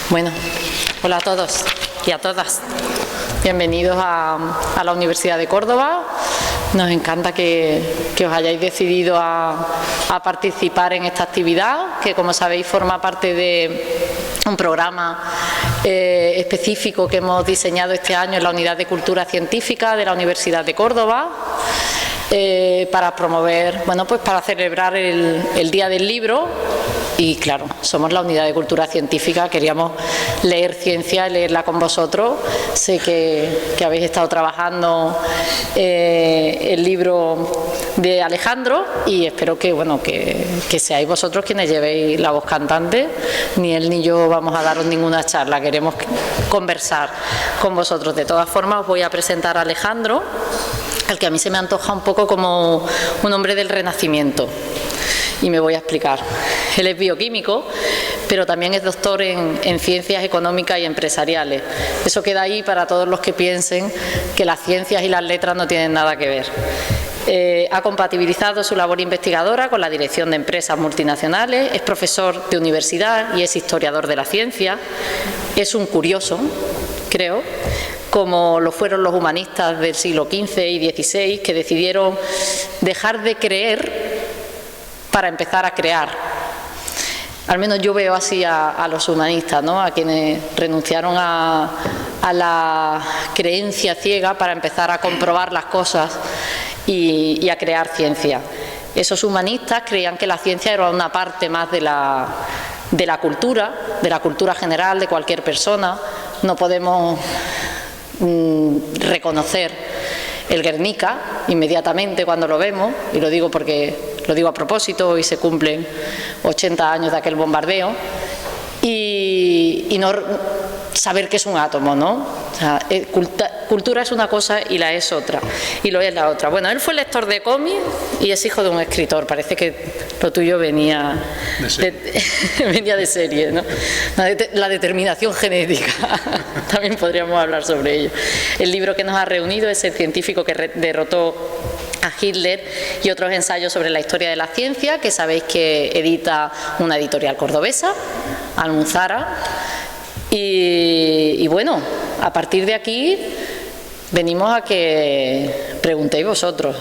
Bueno, hola a todos y a todas. Bienvenidos a la Universidad de Córdoba. Nos encanta que os hayáis decidido a participar en esta actividad, que como sabéis forma parte de un programa específico que hemos diseñado este año en la Unidad de Cultura Científica de la Universidad de Córdoba, para promover, bueno, pues para celebrar el Día del Libro. Y claro, somos la Unidad de Cultura Científica, queríamos leer ciencia y leerla con vosotros. Sé que habéis estado trabajando el libro de Alejandro y espero que, bueno, que seáis vosotros quienes llevéis la voz cantante. Ni él ni yo vamos a daros ninguna charla, queremos conversar con vosotros. De todas formas, os voy a presentar a Alejandro, al que a mí se me antoja un poco como un hombre del Renacimiento. Y me voy a explicar. Él es bioquímico, pero también es doctor en ciencias económicas y empresariales. Eso queda ahí para todos los que piensen que las ciencias y las letras no tienen nada que ver. Ha compatibilizado su labor investigadora con la dirección de empresas multinacionales, es profesor de universidad y es historiador de la ciencia. Es un curioso, creo, como lo fueron los humanistas del siglo XV y XVI, que decidieron dejar de creer para empezar a crear. Al menos yo veo así a los humanistas, ¿no? A quienes renunciaron a la creencia ciega para empezar a comprobar las cosas y a crear ciencia. Esos humanistas creían que la ciencia era una parte más de la cultura general de cualquier persona. No podemos reconocer el Guernica inmediatamente cuando lo vemos, y lo digo porque lo digo a propósito, hoy se cumplen 80 años de aquel bombardeo, y no saber qué es un átomo, ¿no? O sea, cultura es una cosa y la es otra, y lo es la otra. Bueno, él fue lector de cómics y es hijo de un escritor. Parece que lo tuyo venía de serie, ¿no? La determinación genética, también podríamos hablar sobre ello. El libro que nos ha reunido es El científico que derrotó a Hitler y otros ensayos sobre la historia de la ciencia, que sabéis que edita una editorial cordobesa, Almuzara. Y bueno, a partir de aquí venimos a que preguntéis vosotros,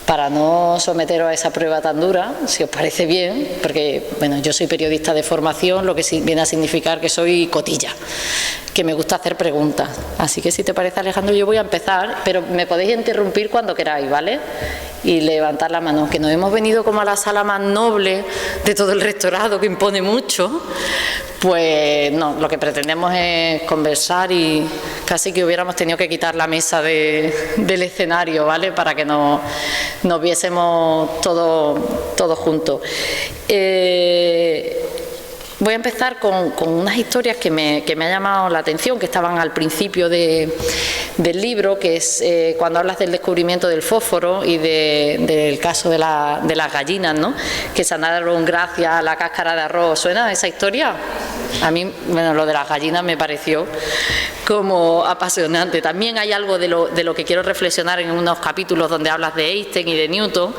para no someteros a esa prueba tan dura, si os parece bien, porque bueno, yo soy periodista de formación, lo que viene a significar que soy cotilla, que me gusta hacer preguntas. Así que si te parece, Alejandro, yo voy a empezar, pero me podéis interrumpir cuando queráis, ¿vale? Y levantar la mano, que nos hemos venido como a la sala más noble de todo el rectorado, que impone mucho. Pues no, lo que pretendemos es conversar y casi que hubiéramos tenido que quitar la mesa del escenario, ¿vale? Para que nos viésemos todos juntos. Voy a empezar con unas historias que me ha llamado la atención, que estaban al principio del libro, que es cuando hablas del descubrimiento del fósforo y del caso de las gallinas, ¿no? Que se andaron gracias a la cáscara de arroz. ¿Suena esa historia? A mí, bueno, lo de las gallinas me pareció como apasionante. También hay algo de lo que quiero reflexionar en unos capítulos donde hablas de Einstein y de Newton,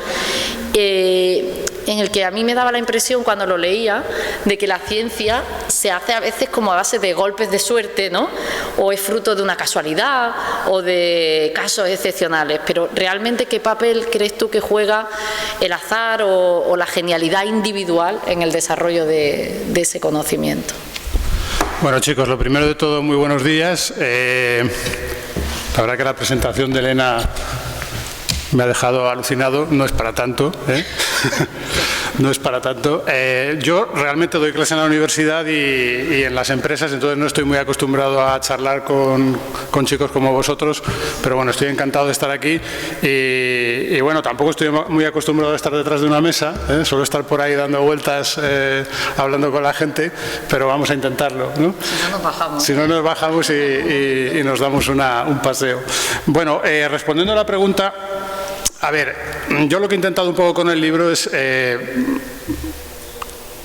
en el que a mí me daba la impresión cuando lo leía de que la ciencia se hace a veces como a base de golpes de suerte, ¿no? O es fruto de una casualidad o de casos excepcionales. Pero realmente, ¿qué papel crees tú que juega el azar o la genialidad individual en el desarrollo de ese conocimiento? Bueno, chicos, lo primero de todo, muy buenos días. La verdad que la presentación de Elena me ha dejado alucinado, no es para tanto, ¿eh? No es para tanto. Yo realmente doy clase en la universidad y en las empresas, entonces no estoy muy acostumbrado a charlar con chicos como vosotros, pero bueno, estoy encantado de estar aquí y bueno, tampoco estoy muy acostumbrado a estar detrás de una mesa, suelo estar por ahí dando vueltas, hablando con la gente, pero vamos a intentarlo, ¿no? Si no nos bajamos. Si no nos bajamos y nos damos un paseo. Bueno, respondiendo a la pregunta, a ver, yo lo que he intentado un poco con el libro es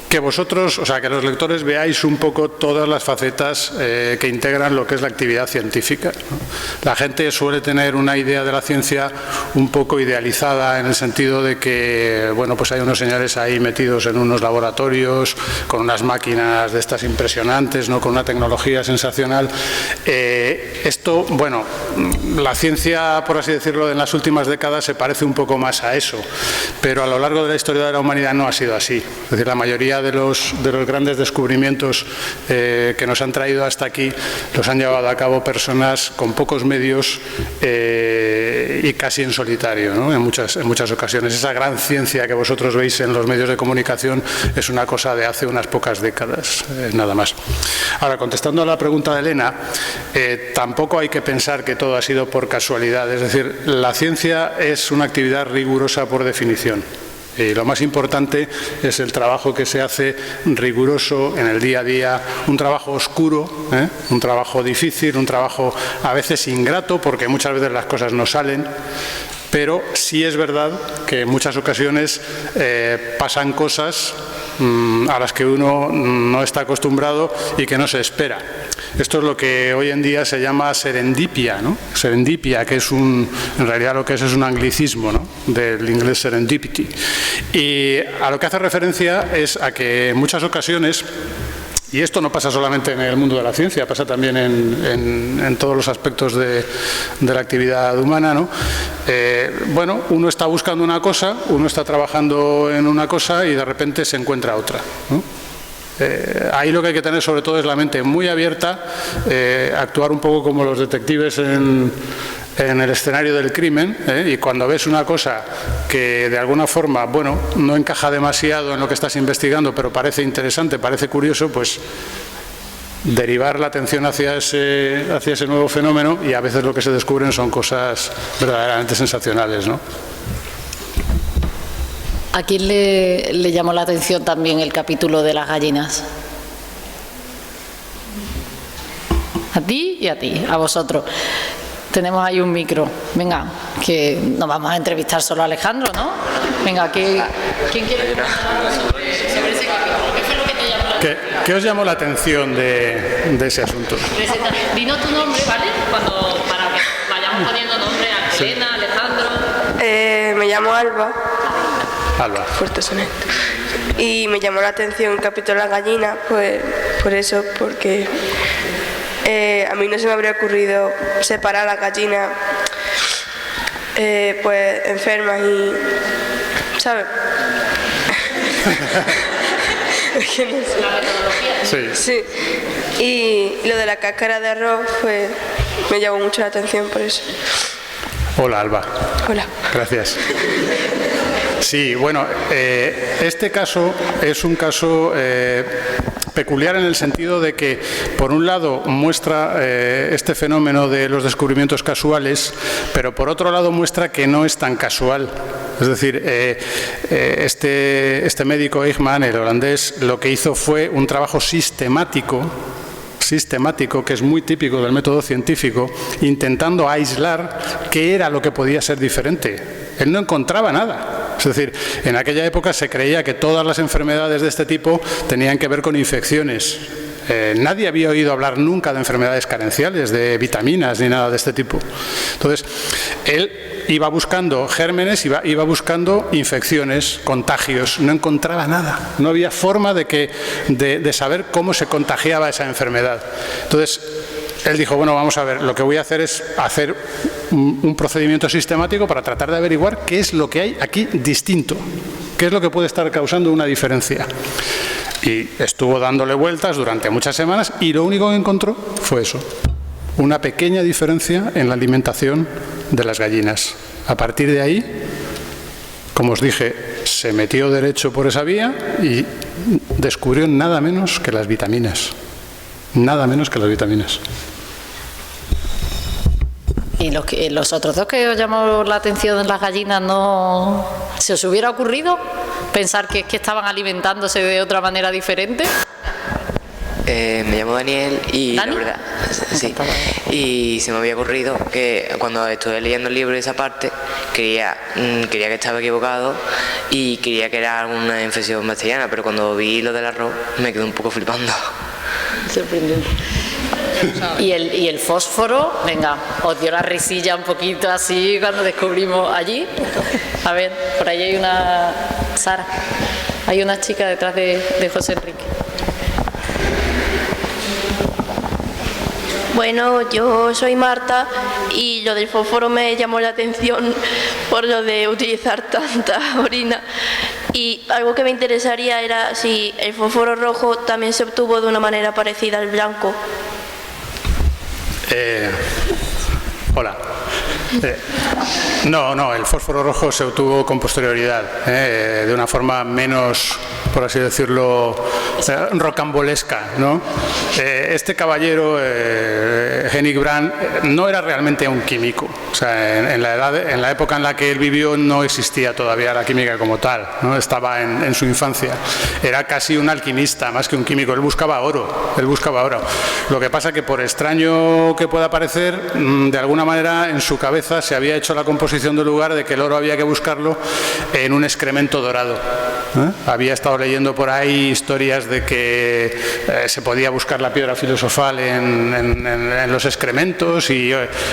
que que vosotros, o sea, que los lectores veáis un poco todas las facetas que integran lo que es la actividad científica, ¿no? La gente suele tener una idea de la ciencia un poco idealizada en el sentido de que, bueno, pues hay unos señores ahí metidos en unos laboratorios con unas máquinas de estas impresionantes, ¿no? Con una tecnología sensacional. Esto, bueno, la ciencia, por así decirlo, en las últimas décadas se parece un poco más a eso, pero a lo largo de la historia de la humanidad no ha sido así. Es decir, la mayoría de los grandes descubrimientos que nos han traído hasta aquí los han llevado a cabo personas con pocos medios y casi en solitario, ¿no? En muchas ocasiones. Esa gran ciencia que vosotros veis en los medios de comunicación es una cosa de hace unas pocas décadas, nada más. Ahora, contestando a la pregunta de Elena, tampoco hay que pensar que todo ha sido por casualidad. Es decir, la ciencia es una actividad rigurosa por definición. Y lo más importante es el trabajo que se hace riguroso en el día a día, un trabajo oscuro, un trabajo difícil, un trabajo a veces ingrato, porque muchas veces las cosas no salen, pero sí es verdad que en muchas ocasiones pasan cosas a las que uno no está acostumbrado y que no se espera. Esto es lo que hoy en día se llama serendipia, ¿no? Serendipia, que es en realidad lo que es un anglicismo, ¿no? Del inglés serendipity. Y a lo que hace referencia es a que en muchas ocasiones, y esto no pasa solamente en el mundo de la ciencia, pasa también en todos los aspectos de la actividad humana, ¿no? Bueno, uno está buscando una cosa, uno está trabajando en una cosa y de repente se encuentra otra, ¿no? Ahí lo que hay que tener sobre todo es la mente muy abierta, actuar un poco como los detectives en el escenario del crimen, y cuando ves una cosa que de alguna forma, bueno, no encaja demasiado en lo que estás investigando, pero parece interesante, parece curioso, pues derivar la atención hacia ese nuevo fenómeno, y a veces lo que se descubren son cosas verdaderamente sensacionales, ¿no? ¿A quién le llamó la atención también el capítulo de las gallinas? A ti y a ti, a vosotros. Tenemos ahí un micro. Venga, que nos vamos a entrevistar solo a Alejandro, ¿no? Venga, ¿quién quiere comentar algo sobre ese capítulo? ¿Qué fue lo que te llamó la atención? ¿Qué os llamó la atención de ese asunto? Dinos tu nombre, ¿vale? Para que vayamos poniendo nombre a Elena, Alejandro. Me llamo Alba. Alba. Fuerte soneto. Y me llamó la atención el capítulo de la gallina, pues por eso, porque a mí no se me habría ocurrido separar a las gallinas pues enfermas y, ¿sabes? Es que no sé. La metodología. Sí. Sí. Y lo de la cáscara de arroz, pues me llamó mucho la atención por eso. Hola, Alba. Hola. Gracias. Sí, bueno, este caso es un caso peculiar en el sentido de que, por un lado, muestra este fenómeno de los descubrimientos casuales, pero por otro lado muestra que no es tan casual. Es decir, este médico Eichmann, el holandés, lo que hizo fue un trabajo sistemático, que es muy típico del método científico, intentando aislar qué era lo que podía ser diferente. Él no encontraba nada. Es decir, en aquella época se creía que todas las enfermedades de este tipo tenían que ver con infecciones. Nadie había oído hablar nunca de enfermedades carenciales, de vitaminas ni nada de este tipo. Entonces, él iba buscando gérmenes, iba buscando infecciones, contagios, no encontraba nada. No había forma de saber cómo se contagiaba esa enfermedad. Entonces, él dijo, bueno, vamos a ver, lo que voy a hacer es hacer un procedimiento sistemático para tratar de averiguar qué es lo que hay aquí distinto, qué es lo que puede estar causando una diferencia. Y estuvo dándole vueltas durante muchas semanas y lo único que encontró fue eso, una pequeña diferencia en la alimentación de las gallinas. A partir de ahí, como os dije, se metió derecho por esa vía y descubrió nada menos que las vitaminas. Nada menos que las vitaminas. ¿Y los otros dos que os llamó la atención de las gallinas, no se os hubiera ocurrido pensar que estaban alimentándose de otra manera diferente? Me llamo Daniel y ¿Dani? la verdad, sí, y se me había ocurrido que cuando estuve leyendo el libro de esa parte creía que estaba equivocado y creía que era alguna inflexión castellana, pero cuando vi lo del arroz me quedé un poco flipando. Sorprendente. Y el fósforo, venga, os dio la risilla un poquito así cuando descubrimos allí. A ver, por ahí hay una Sara, hay una chica detrás de José Enrique. Bueno, yo soy Marta y lo del fósforo me llamó la atención por lo de utilizar tanta orina. Y algo que me interesaría era si el fósforo rojo también se obtuvo de una manera parecida al blanco. Hola. No, el fósforo rojo se obtuvo con posterioridad, de una forma menos, por así decirlo, rocambolesca, ¿no? Este caballero, Henning Brand, no era realmente un químico. O sea, en la época en la que él vivió no existía todavía la química como tal, ¿no? Estaba en su infancia. Era casi un alquimista, más que un químico. Él buscaba oro. Lo que pasa que, por extraño que pueda parecer, de alguna manera en su cabeza se había hecho la composición del lugar de que el oro había que buscarlo en un excremento dorado. Había estado leyendo por ahí historias de que se podía buscar la piedra filosofal en los excrementos, y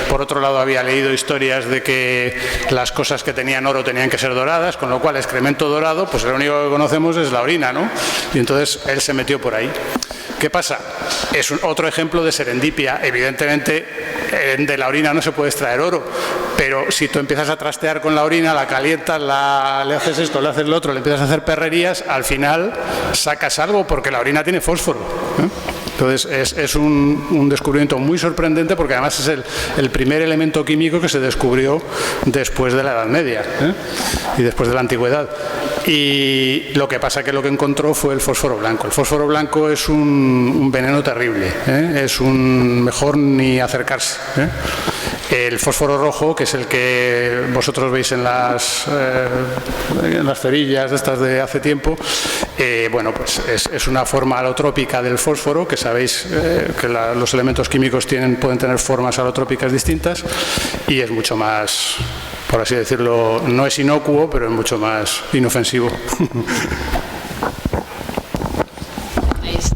por otro lado había leído historias de que las cosas que tenían oro tenían que ser doradas, con lo cual excremento dorado, pues lo único que conocemos es la orina, ¿no? Y entonces él se metió por ahí. ¿Qué pasa? Es otro ejemplo de serendipia. Evidentemente, de la orina no se puede extraer oro, pero si tú empiezas a trastear con la orina, la calientas, le haces esto, le haces lo otro, le empiezas a hacer perrerías, al final sacas algo, porque la orina tiene fósforo, ¿eh? Entonces es un descubrimiento muy sorprendente, porque además es el primer elemento químico que se descubrió después de la Edad Media, ¿eh? Y después de la Antigüedad. Y lo que pasa que lo que encontró fue el fósforo blanco. El fósforo blanco es un veneno terrible, ¿eh? Es mejor ni acercarse, ¿eh? El fósforo rojo, que es el que vosotros veis en las cerillas estas de hace tiempo, bueno, pues es una forma alotrópica del fósforo, que sabéis que los elementos químicos pueden tener formas alotrópicas distintas, y es mucho más, por así decirlo, no es inocuo, pero es mucho más inofensivo.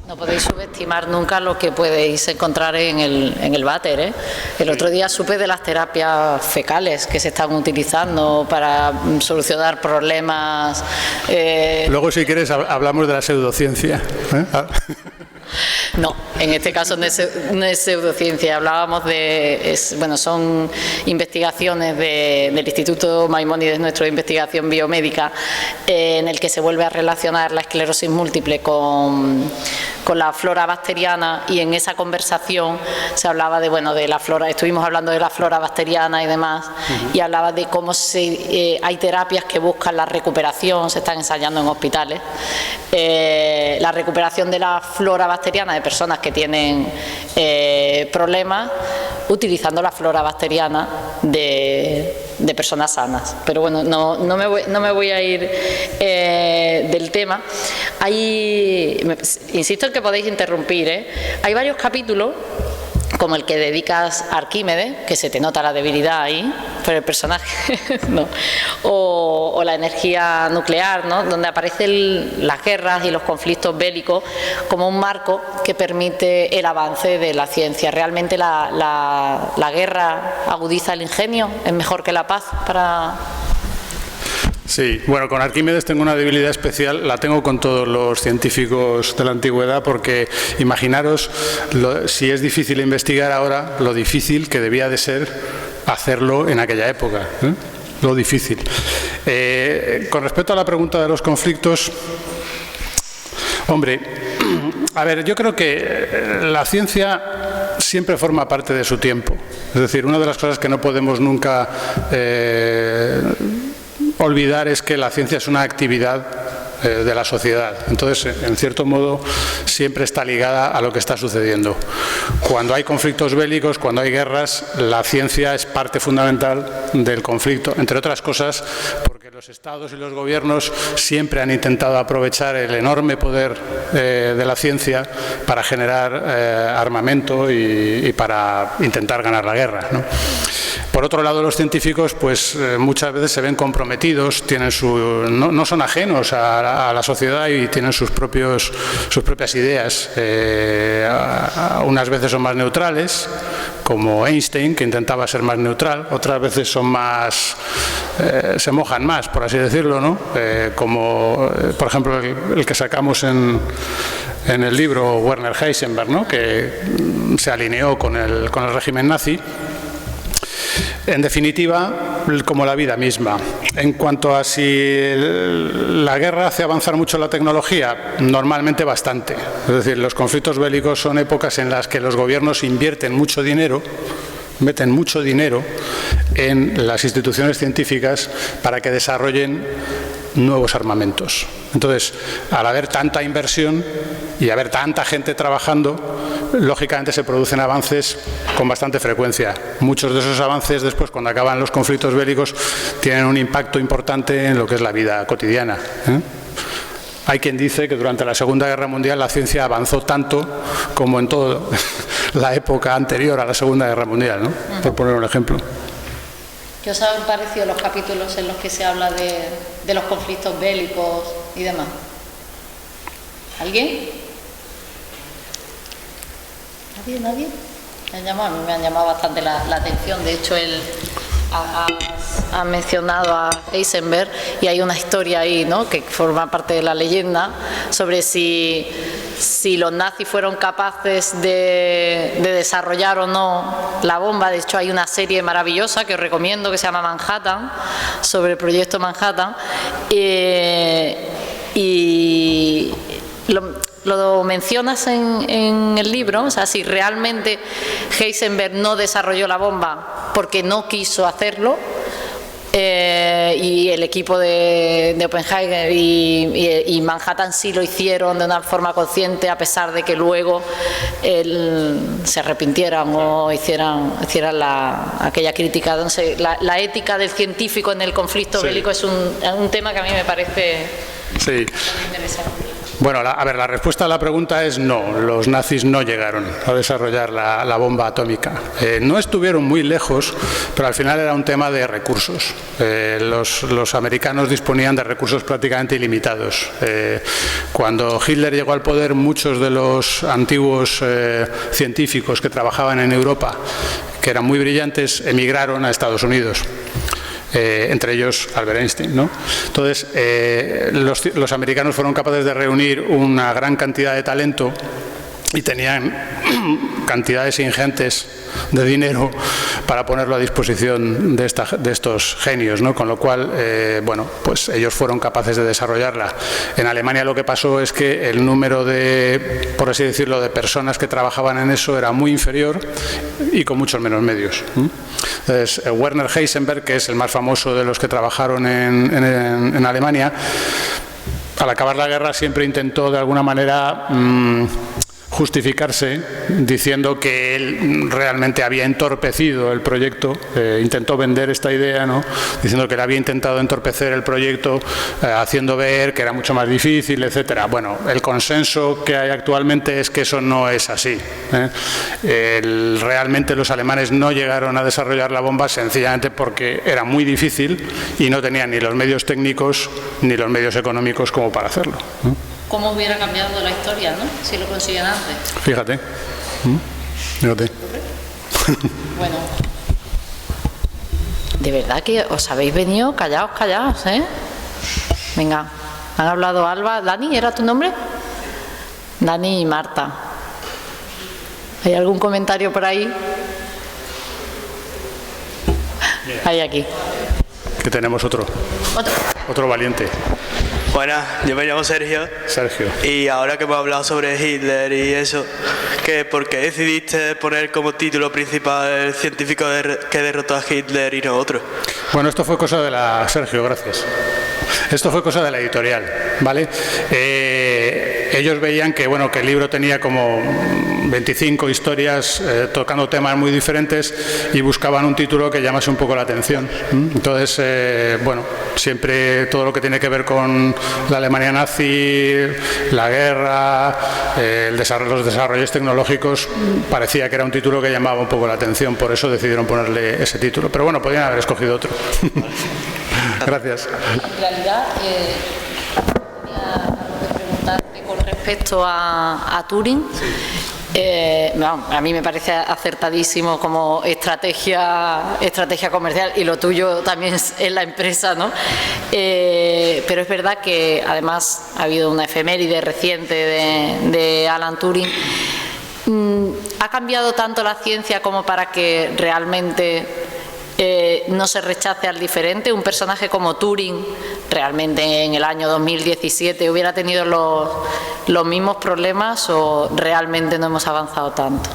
No podéis subestimar nunca lo que podéis encontrar en el váter, ¿eh? El otro día supe de las terapias fecales que se están utilizando para solucionar problemas. Luego, si quieres, hablamos de la pseudociencia, ¿eh? No, en este caso no es pseudociencia. Hablábamos son investigaciones del Instituto Maimónides, nuestro de investigación biomédica, en el que se vuelve a relacionar la esclerosis múltiple con la flora bacteriana, y en esa conversación se hablaba de la flora, estuvimos hablando de la flora bacteriana y demás, y hablaba de cómo hay terapias que buscan la recuperación, se están ensayando en hospitales, la recuperación de la flora bacteriana de personas que tienen problemas, utilizando la flora bacteriana de personas sanas. Pero bueno, no me voy a ir del tema. Insisto en que podéis interrumpir, ¿eh? Hay varios capítulos, como el que dedicas a Arquímedes, que se te nota la debilidad ahí por el personaje, ¿no? o la energía nuclear, ¿no? Donde aparecen las guerras y los conflictos bélicos como un marco que permite el avance de la ciencia. ¿Realmente la guerra agudiza el ingenio? ¿Es mejor que la paz para...? Sí, bueno, con Arquímedes tengo una debilidad especial, la tengo con todos los científicos de la antigüedad, porque imaginaros si es difícil investigar ahora, lo difícil que debía de ser hacerlo en aquella época, ¿eh? Lo difícil. Con respecto a la pregunta de los conflictos, hombre, a ver, yo creo que la ciencia siempre forma parte de su tiempo. Es decir, una de las cosas que no podemos nunca olvidar es que la ciencia es una actividad de la sociedad. Entonces, en cierto modo, siempre está ligada a lo que está sucediendo. Cuando hay conflictos bélicos, cuando hay guerras, la ciencia es parte fundamental del conflicto, entre otras cosas porque los estados y los gobiernos siempre han intentado aprovechar el enorme poder de la ciencia para generar armamento y para intentar ganar la guerra, ¿no? Por otro lado, los científicos pues muchas veces se ven comprometidos, tienen no son ajenos a la sociedad y tienen sus propias ideas. Unas veces son más neutrales, como Einstein, que intentaba ser más neutral, otras veces son más se mojan más, por así decirlo, ¿no? Como por ejemplo el que sacamos en el libro Werner Heisenberg, ¿no? Que se alineó con el régimen nazi. En definitiva, como la vida misma. En cuanto a si la guerra hace avanzar mucho la tecnología, normalmente bastante. Es decir, los conflictos bélicos son épocas en las que los gobiernos invierten mucho dinero, meten mucho dinero en las instituciones científicas para que desarrollen nuevos armamentos. Entonces, al haber tanta inversión y haber tanta gente trabajando, lógicamente se producen avances con bastante frecuencia. Muchos de esos avances después, cuando acaban los conflictos bélicos, tienen un impacto importante en lo que es la vida cotidiana, ¿eh? Hay quien dice que durante la Segunda Guerra Mundial la ciencia avanzó tanto como en toda la época anterior a la Segunda Guerra Mundial, ¿no? Por poner un ejemplo. ¿Qué os han parecido los capítulos en los que se habla de los conflictos bélicos y demás? ¿Alguien? ¿Nadie? A mí me han llamado bastante la atención. De hecho, él ha mencionado a Heisenberg y hay una historia ahí, ¿no?, que forma parte de la leyenda sobre si los nazis fueron capaces de desarrollar o no la bomba. De hecho, hay una serie maravillosa que os recomiendo que se llama Manhattan, sobre el proyecto Manhattan, y lo mencionas en el libro. O sea, si realmente Heisenberg no desarrolló la bomba porque no quiso hacerlo, y el equipo de Oppenheimer y Manhattan sí lo hicieron de una forma consciente, a pesar de que luego se arrepintieran o hicieran aquella crítica. Entonces, la ética del científico en el conflicto bélico es un tema que a mí me parece interesante. Bueno, a ver, la respuesta a la pregunta es no. Los nazis no llegaron a desarrollar la bomba atómica. No estuvieron muy lejos, pero al final era un tema de recursos. Los americanos disponían de recursos prácticamente ilimitados. Cuando Hitler llegó al poder, muchos de los antiguos científicos que trabajaban en Europa, que eran muy brillantes, emigraron a Estados Unidos. Entre ellos Albert Einstein, ¿no? Entonces, los americanos fueron capaces de reunir una gran cantidad de talento y tenían cantidades ingentes de dinero para ponerlo a disposición de estos genios, ¿no? Con lo cual, bueno, pues ellos fueron capaces de desarrollarla. En Alemania lo que pasó es que el número de, por así decirlo, de personas que trabajaban en eso era muy inferior y con muchos menos medios. Entonces, Werner Heisenberg, que es el más famoso de los que trabajaron en Alemania, al acabar la guerra siempre intentó de alguna manera justificarse diciendo que él realmente había entorpecido el proyecto, intentó vender esta idea, ¿no?, diciendo que él había intentado entorpecer el proyecto, haciendo ver que era mucho más difícil, etcétera. Bueno, el consenso que hay actualmente es que eso no es así, ¿eh? Realmente los alemanes no llegaron a desarrollar la bomba sencillamente porque era muy difícil y no tenían ni los medios técnicos ni los medios económicos como para hacerlo, ¿no? ¿Cómo hubiera cambiado la historia, ¿no?, si lo consiguen antes? Fíjate. Fíjate. Bueno. De verdad que os habéis venido callados, ¿eh? Venga, han hablado Alba. ¿Dani era tu nombre? Dani y Marta. ¿Hay algún comentario por ahí? Hay aquí. Que tenemos otro valiente. Buenas, yo me llamo Sergio. Y ahora que hemos hablado sobre Hitler y eso, ¿por qué decidiste poner como título principal el científico que derrotó a Hitler y no otro? Bueno, esto fue cosa de Sergio, gracias. Esto fue cosa de la editorial, ¿vale? Ellos veían que, bueno, que el libro tenía como 25 historias tocando temas muy diferentes y buscaban un título que llamase un poco la atención. Entonces, bueno, siempre todo lo que tiene que ver con la Alemania nazi, la guerra, los desarrollos tecnológicos, parecía que era un título que llamaba un poco la atención, por eso decidieron ponerle ese título. Pero bueno, podían haber escogido otro. Gracias. En realidad, quería preguntarte con respecto a Turing. A mí me parece acertadísimo como estrategia comercial, y lo tuyo también es la empresa, ¿no? Pero es verdad que además ha habido una efeméride reciente de Alan Turing. ¿Ha cambiado tanto la ciencia como para que realmente no se rechace al diferente? Un personaje como Turing realmente en el año 2017 hubiera tenido los mismos problemas, o realmente no hemos avanzado tanto.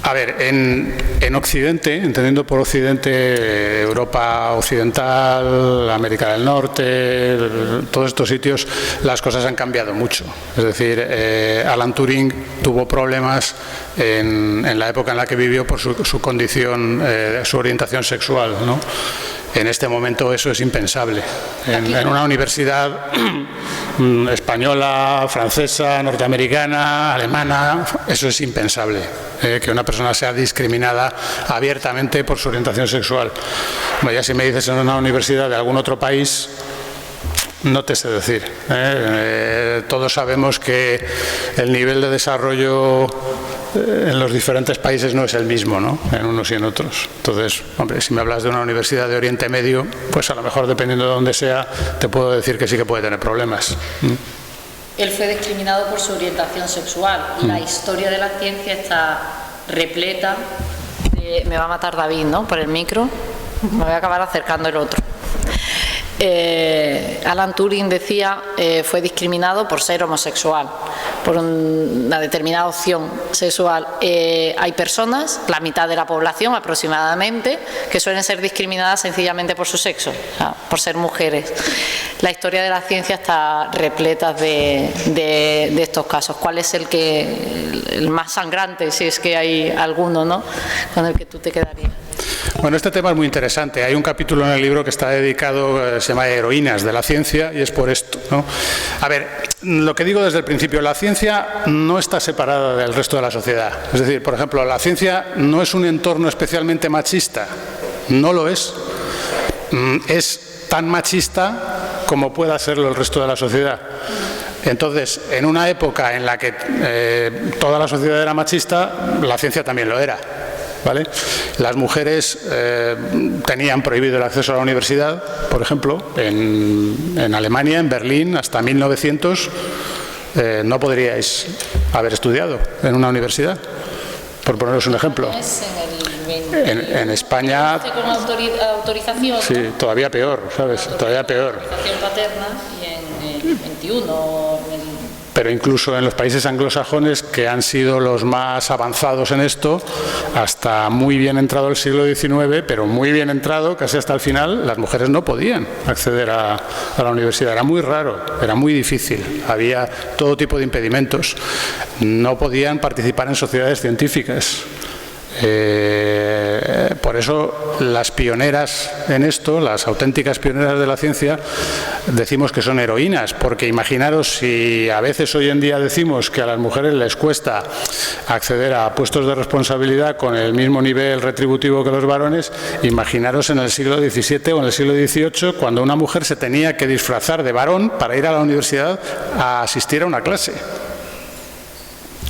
A ver, en Occidente, entendiendo por Occidente Europa Occidental, América del Norte, todos estos sitios, las cosas han cambiado mucho. Es decir, Alan Turing tuvo problemas en la época en la que vivió por su condición, su orientación sexual, ¿no? En este momento eso es impensable. En una universidad española, francesa, norteamericana, alemana, eso es impensable, que una persona sea discriminada abiertamente por su orientación sexual. Bueno, ya si me dices en una universidad de algún otro país, no te sé decir. Todos sabemos que el nivel de desarrollo en los diferentes países no es el mismo, ¿no? En unos y en otros. Entonces, hombre, si me hablas de una universidad de Oriente Medio, pues a lo mejor dependiendo de dónde sea, te puedo decir que sí que puede tener problemas. Él fue discriminado por su orientación sexual. La historia de la ciencia está repleta de... Me va a matar David, ¿no? Por el micro. Me voy a acabar acercando el otro. Alan Turing decía fue discriminado por ser homosexual, por una determinada opción sexual. Hay personas, la mitad de la población aproximadamente, que suelen ser discriminadas sencillamente por su sexo, o sea, por ser mujeres. La historia de la ciencia está repleta de estos casos. ¿Cuál es el más sangrante, si es que hay alguno, ¿no?, con el que tú te quedarías? Bueno, este tema es muy interesante. Hay un capítulo en el libro que está dedicado, se llama Heroínas de la ciencia, y es por esto, ¿no? A ver, lo que digo desde el principio, la ciencia no está separada del resto de la sociedad. Es decir, por ejemplo, la ciencia no es un entorno especialmente machista, no lo es. Es tan machista como pueda serlo el resto de la sociedad. Entonces, en una época en la que toda la sociedad era machista, la ciencia también lo era. ¿Vale? Las mujeres tenían prohibido el acceso a la universidad, por ejemplo, en Alemania, en Berlín, hasta 1900 no podríais haber estudiado en una universidad, por poneros un ejemplo. En España, con autorización, sí, ¿no? Todavía peor, ¿sabes? Todavía peor. Autorización paterna, y en el 21... Pero incluso en los países anglosajones, que han sido los más avanzados en esto, hasta muy bien entrado el siglo XIX, pero muy bien entrado, casi hasta el final, las mujeres no podían acceder a la universidad. Era muy raro, era muy difícil, había todo tipo de impedimentos. No podían participar en sociedades científicas. Por eso las pioneras en esto, las auténticas pioneras de la ciencia, decimos que son heroínas, porque imaginaros si a veces hoy en día decimos que a las mujeres les cuesta acceder a puestos de responsabilidad con el mismo nivel retributivo que los varones, imaginaros en el siglo XVII o en el siglo XVIII, cuando una mujer se tenía que disfrazar de varón para ir a la universidad a asistir a una clase.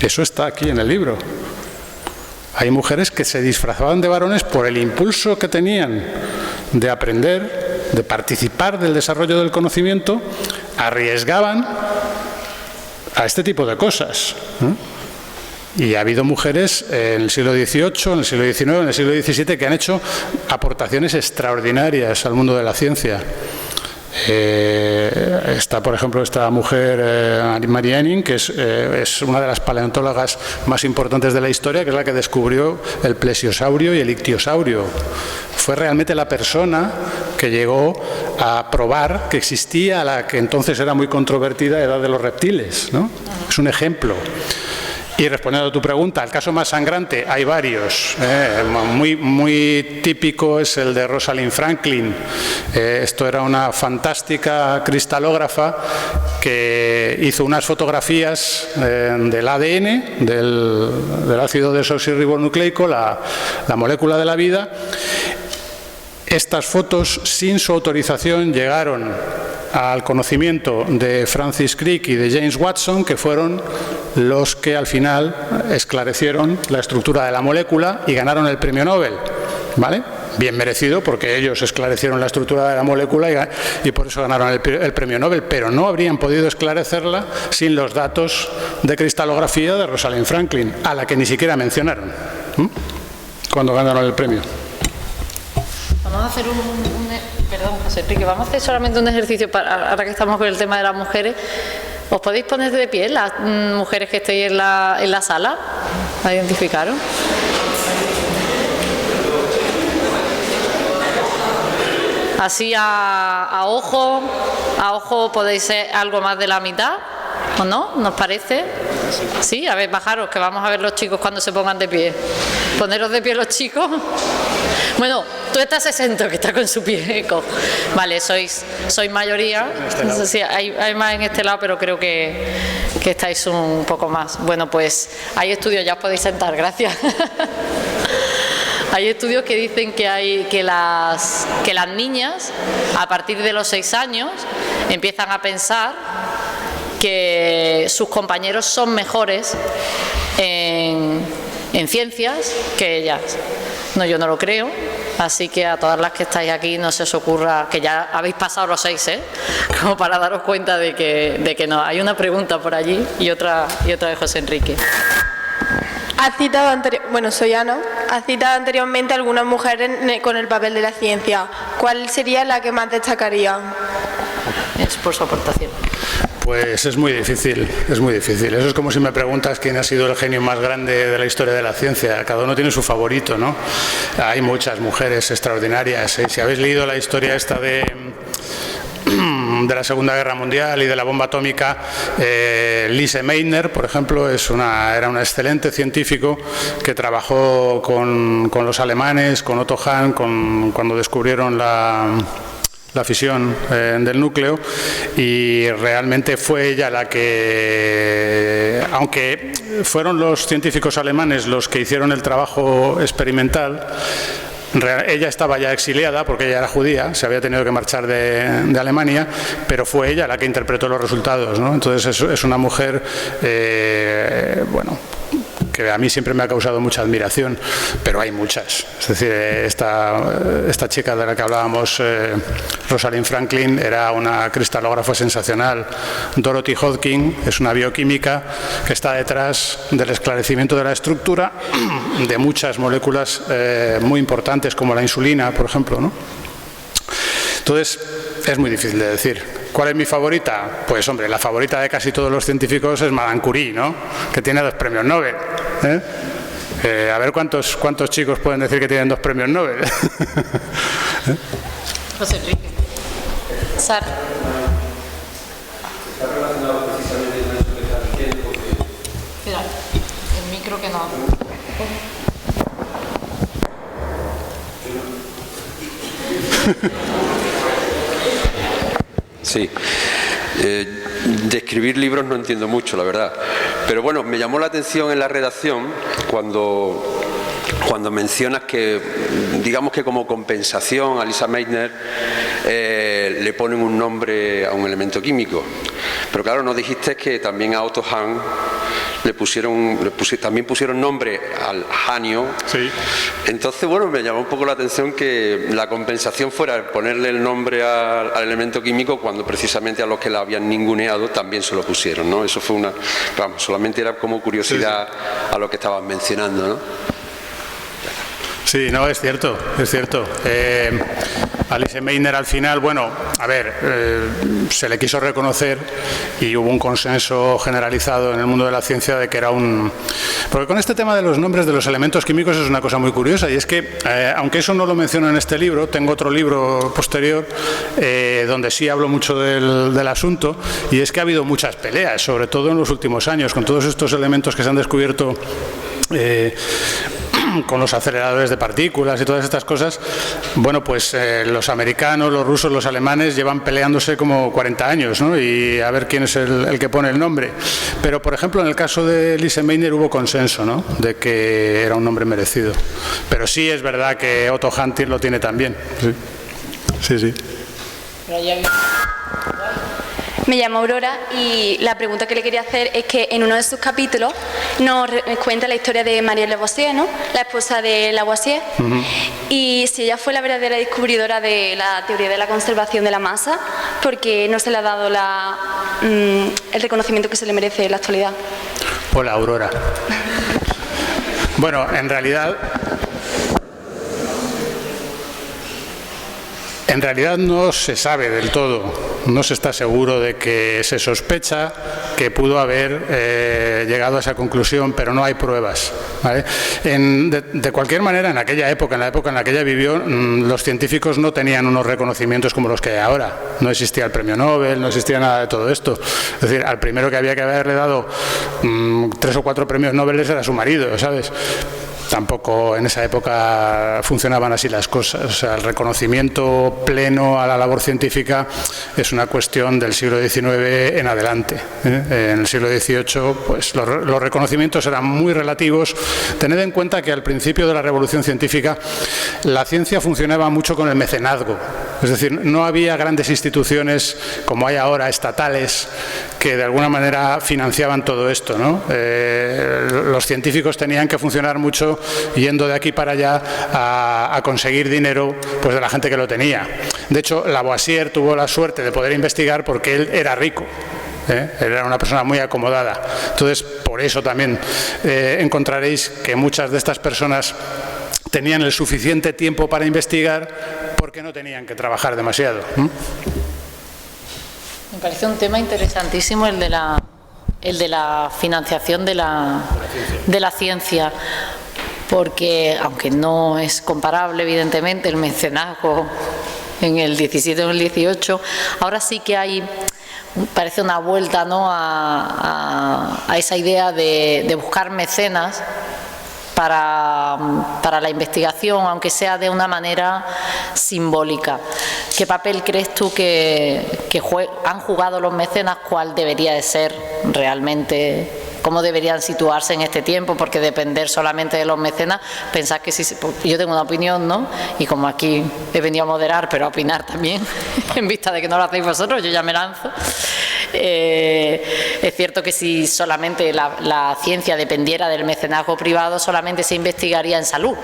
Eso está aquí en el libro. Hay mujeres que se disfrazaban de varones por el impulso que tenían de aprender, de participar del desarrollo del conocimiento, arriesgaban a este tipo de cosas, ¿no? Y ha habido mujeres en el siglo XVIII, en el siglo XIX, en el siglo XVII que han hecho aportaciones extraordinarias al mundo de la ciencia. Está, por ejemplo, esta mujer, Mary Anning, que es una de las paleontólogas más importantes de la historia, que es la que descubrió el plesiosaurio y el ictiosaurio. Fue realmente la persona que llegó a probar que existía la que entonces era muy controvertida edad de los reptiles, ¿no? Es un ejemplo. Y respondiendo a tu pregunta, el caso más sangrante, hay varios. Muy típico es el de Rosalind Franklin. Esto era una fantástica cristalógrafa que hizo unas fotografías del ADN, del ácido desoxirribonucleico, la molécula de la vida. Estas fotos, sin su autorización, llegaron al conocimiento de Francis Crick y de James Watson, que fueron los que al final esclarecieron la estructura de la molécula y ganaron el premio Nobel, ¿vale? Bien merecido, porque ellos esclarecieron la estructura de la molécula y por eso ganaron el premio Nobel, pero no habrían podido esclarecerla sin los datos de cristalografía de Rosalind Franklin, a la que ni siquiera mencionaron cuando ganaron el premio. Vamos a hacer perdón, José Enrique, vamos a hacer solamente un ejercicio ahora que estamos con el tema de las mujeres. ¿Os podéis poner de pie las mujeres que estéis en la sala? ¿La identificaron? Así a ojo podéis ser algo más de la mitad, ¿o no? ¿Nos parece? Sí, a ver, bajaros, que vamos a ver los chicos cuando se pongan de pie. Poneros de pie los chicos. Bueno, tú estás exento, que está con su pie. Vale, sois mayoría. No sé si hay más en este lado, pero creo que estáis un poco más. Bueno, pues hay estudios, ya os podéis sentar, gracias. Hay estudios que dicen que las niñas, a partir de los 6 años, empiezan a pensar que sus compañeros son mejores en ciencias que ellas. No, yo no lo creo, así que a todas las que estáis aquí no se os ocurra, que ya habéis pasado los 6, como para daros cuenta de que no. Hay una pregunta por allí y otra de José Enrique. Has citado soy Ana. Has citado anteriormente a algunas mujeres con el papel de la ciencia. ¿Cuál sería la que más destacaría? Es por su aportación. Pues es muy difícil, es muy difícil. Eso es como si me preguntas quién ha sido el genio más grande de la historia de la ciencia. Cada uno tiene su favorito, ¿no? Hay muchas mujeres extraordinarias. Si habéis leído la historia esta de la Segunda Guerra Mundial y de la bomba atómica, Lise Meitner, por ejemplo, era un excelente científico que trabajó con los alemanes, con Otto Hahn, cuando descubrieron la fisión del núcleo, y realmente fue ella la que, aunque fueron los científicos alemanes los que hicieron el trabajo experimental, ella estaba ya exiliada porque ella era judía, se había tenido que marchar de Alemania, pero fue ella la que interpretó los resultados, ¿no? Entonces es una mujer, que a mí siempre me ha causado mucha admiración, pero hay muchas. Es decir, esta chica de la que hablábamos, Rosalind Franklin, era una cristalógrafa sensacional. Dorothy Hodgkin es una bioquímica que está detrás del esclarecimiento de la estructura de muchas moléculas muy importantes, como la insulina, por ejemplo, ¿no? Entonces, es muy difícil de decir. ¿Cuál es mi favorita? Pues, hombre, la favorita de casi todos los científicos es Madame Curie, ¿no? Que tiene 2 premios Nobel. A ver cuántos chicos pueden decir que tienen 2 premios Nobel. José Enrique. Sara. Espera, el micro que no. Sí, de escribir libros no entiendo mucho, la verdad, pero bueno, me llamó la atención en la redacción cuando mencionas que, digamos que como compensación a Lise Meitner le ponen un nombre a un elemento químico, pero claro, no dijiste que también a Otto Hahn también pusieron nombre al hanio. Sí. Entonces, bueno, me llamó un poco la atención que la compensación fuera ponerle el nombre al elemento químico cuando precisamente a los que la habían ninguneado también se lo pusieron, ¿no? Eso fue solamente era como curiosidad a lo que estabas mencionando, ¿no? Sí, no, es cierto, es cierto. A Lise Meitner al final, bueno, a ver, se le quiso reconocer y hubo un consenso generalizado en el mundo de la ciencia de que era un... Porque con este tema de los nombres de los elementos químicos es una cosa muy curiosa, y es que, aunque eso no lo menciono en este libro, tengo otro libro posterior donde sí hablo mucho del asunto, y es que ha habido muchas peleas, sobre todo en los últimos años, con todos estos elementos que se han descubierto con los aceleradores de partículas y todas estas cosas. Bueno, pues los americanos, los rusos, los alemanes llevan peleándose como 40 años, ¿no? Y a ver quién es el que pone el nombre. Pero, por ejemplo, en el caso de Lise Meitner hubo consenso, ¿no?, de que era un nombre merecido. Pero sí es verdad que Otto Hahn lo tiene también. Sí, sí. Me llamo Aurora y la pregunta que le quería hacer es que en uno de sus capítulos nos cuenta la historia de Marie Lavoisier, ¿no?, la esposa de Lavoisier, y si ella fue la verdadera descubridora de la teoría de la conservación de la masa, porque no se le ha dado el reconocimiento que se le merece en la actualidad. Hola, Aurora. Bueno, en realidad no se sabe del todo, no se está seguro de que se sospecha que pudo haber llegado a esa conclusión, pero no hay pruebas, ¿vale? De cualquier manera, en aquella época, en la época en la que ella vivió, los científicos no tenían unos reconocimientos como los que hay ahora. No existía el premio Nobel, no existía nada de todo esto. Es decir, al primero que había que haberle dado 3 o 4 premios Nobel era su marido, ¿sabes? Tampoco en esa época funcionaban así las cosas. O sea, el reconocimiento pleno a la labor científica es una cuestión del siglo XIX en adelante. En el siglo XVIII, pues los reconocimientos eran muy relativos. Tened en cuenta que al principio de la revolución científica la ciencia funcionaba mucho con el mecenazgo. Es decir, no había grandes instituciones como hay ahora, estatales, que de alguna manera financiaban todo esto, ¿no? Los científicos tenían que funcionar mucho yendo de aquí para allá a conseguir dinero, pues, de la gente que lo tenía. De hecho, Lavoisier tuvo la suerte de poder investigar porque él era rico. Él era una persona muy acomodada. Entonces, por eso también encontraréis que muchas de estas personas tenían el suficiente tiempo para investigar porque no tenían que trabajar demasiado. Me parece un tema interesantísimo el de la financiación de la ciencia, porque aunque no es comparable evidentemente el mecenazgo en el 17 o el 18, ahora sí que hay, parece una vuelta, ¿no?, a esa idea de buscar mecenas para la investigación, aunque sea de una manera simbólica. ¿Qué papel crees tú que han jugado los mecenas? ¿Cuál debería de ser realmente? ¿Cómo deberían situarse en este tiempo? Porque depender solamente de los mecenas, pensad que si... Yo tengo una opinión, ¿no? Y como aquí he venido a moderar, pero a opinar también, en vista de que no lo hacéis vosotros, yo ya me lanzo. Es cierto que si solamente la ciencia dependiera del mecenazgo privado, solamente se investigaría en salud,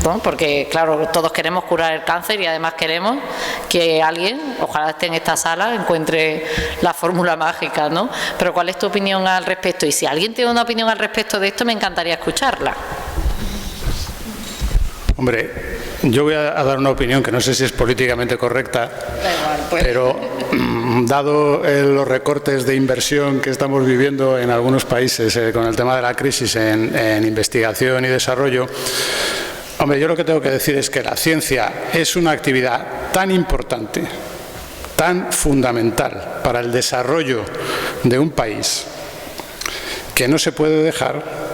¿no? Porque, claro, todos queremos curar el cáncer y además queremos que alguien, ojalá esté en esta sala, encuentre la fórmula mágica, ¿no? Pero ¿cuál es tu opinión al respecto? Y si alguien tiene una opinión al respecto de esto, me encantaría escucharla. Hombre, yo voy a dar una opinión que no sé si es políticamente correcta, pero dado los recortes de inversión que estamos viviendo en algunos países con el tema de la crisis en investigación y desarrollo, hombre, yo lo que tengo que decir es que la ciencia es una actividad tan importante, tan fundamental para el desarrollo de un país, que no se puede dejar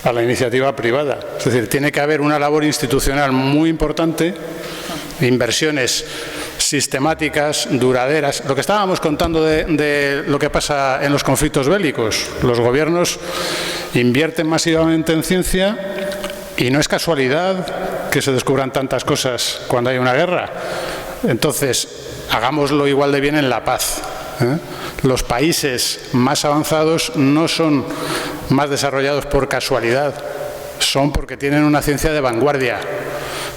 a la iniciativa privada. Es decir, tiene que haber una labor institucional muy importante, inversiones sistemáticas, duraderas. Lo que estábamos contando de lo que pasa en los conflictos bélicos. Los gobiernos invierten masivamente en ciencia y no es casualidad que se descubran tantas cosas cuando hay una guerra. Entonces, hagámoslo igual de bien en la paz. Los países más avanzados no son más desarrollados por casualidad, son porque tienen una ciencia de vanguardia.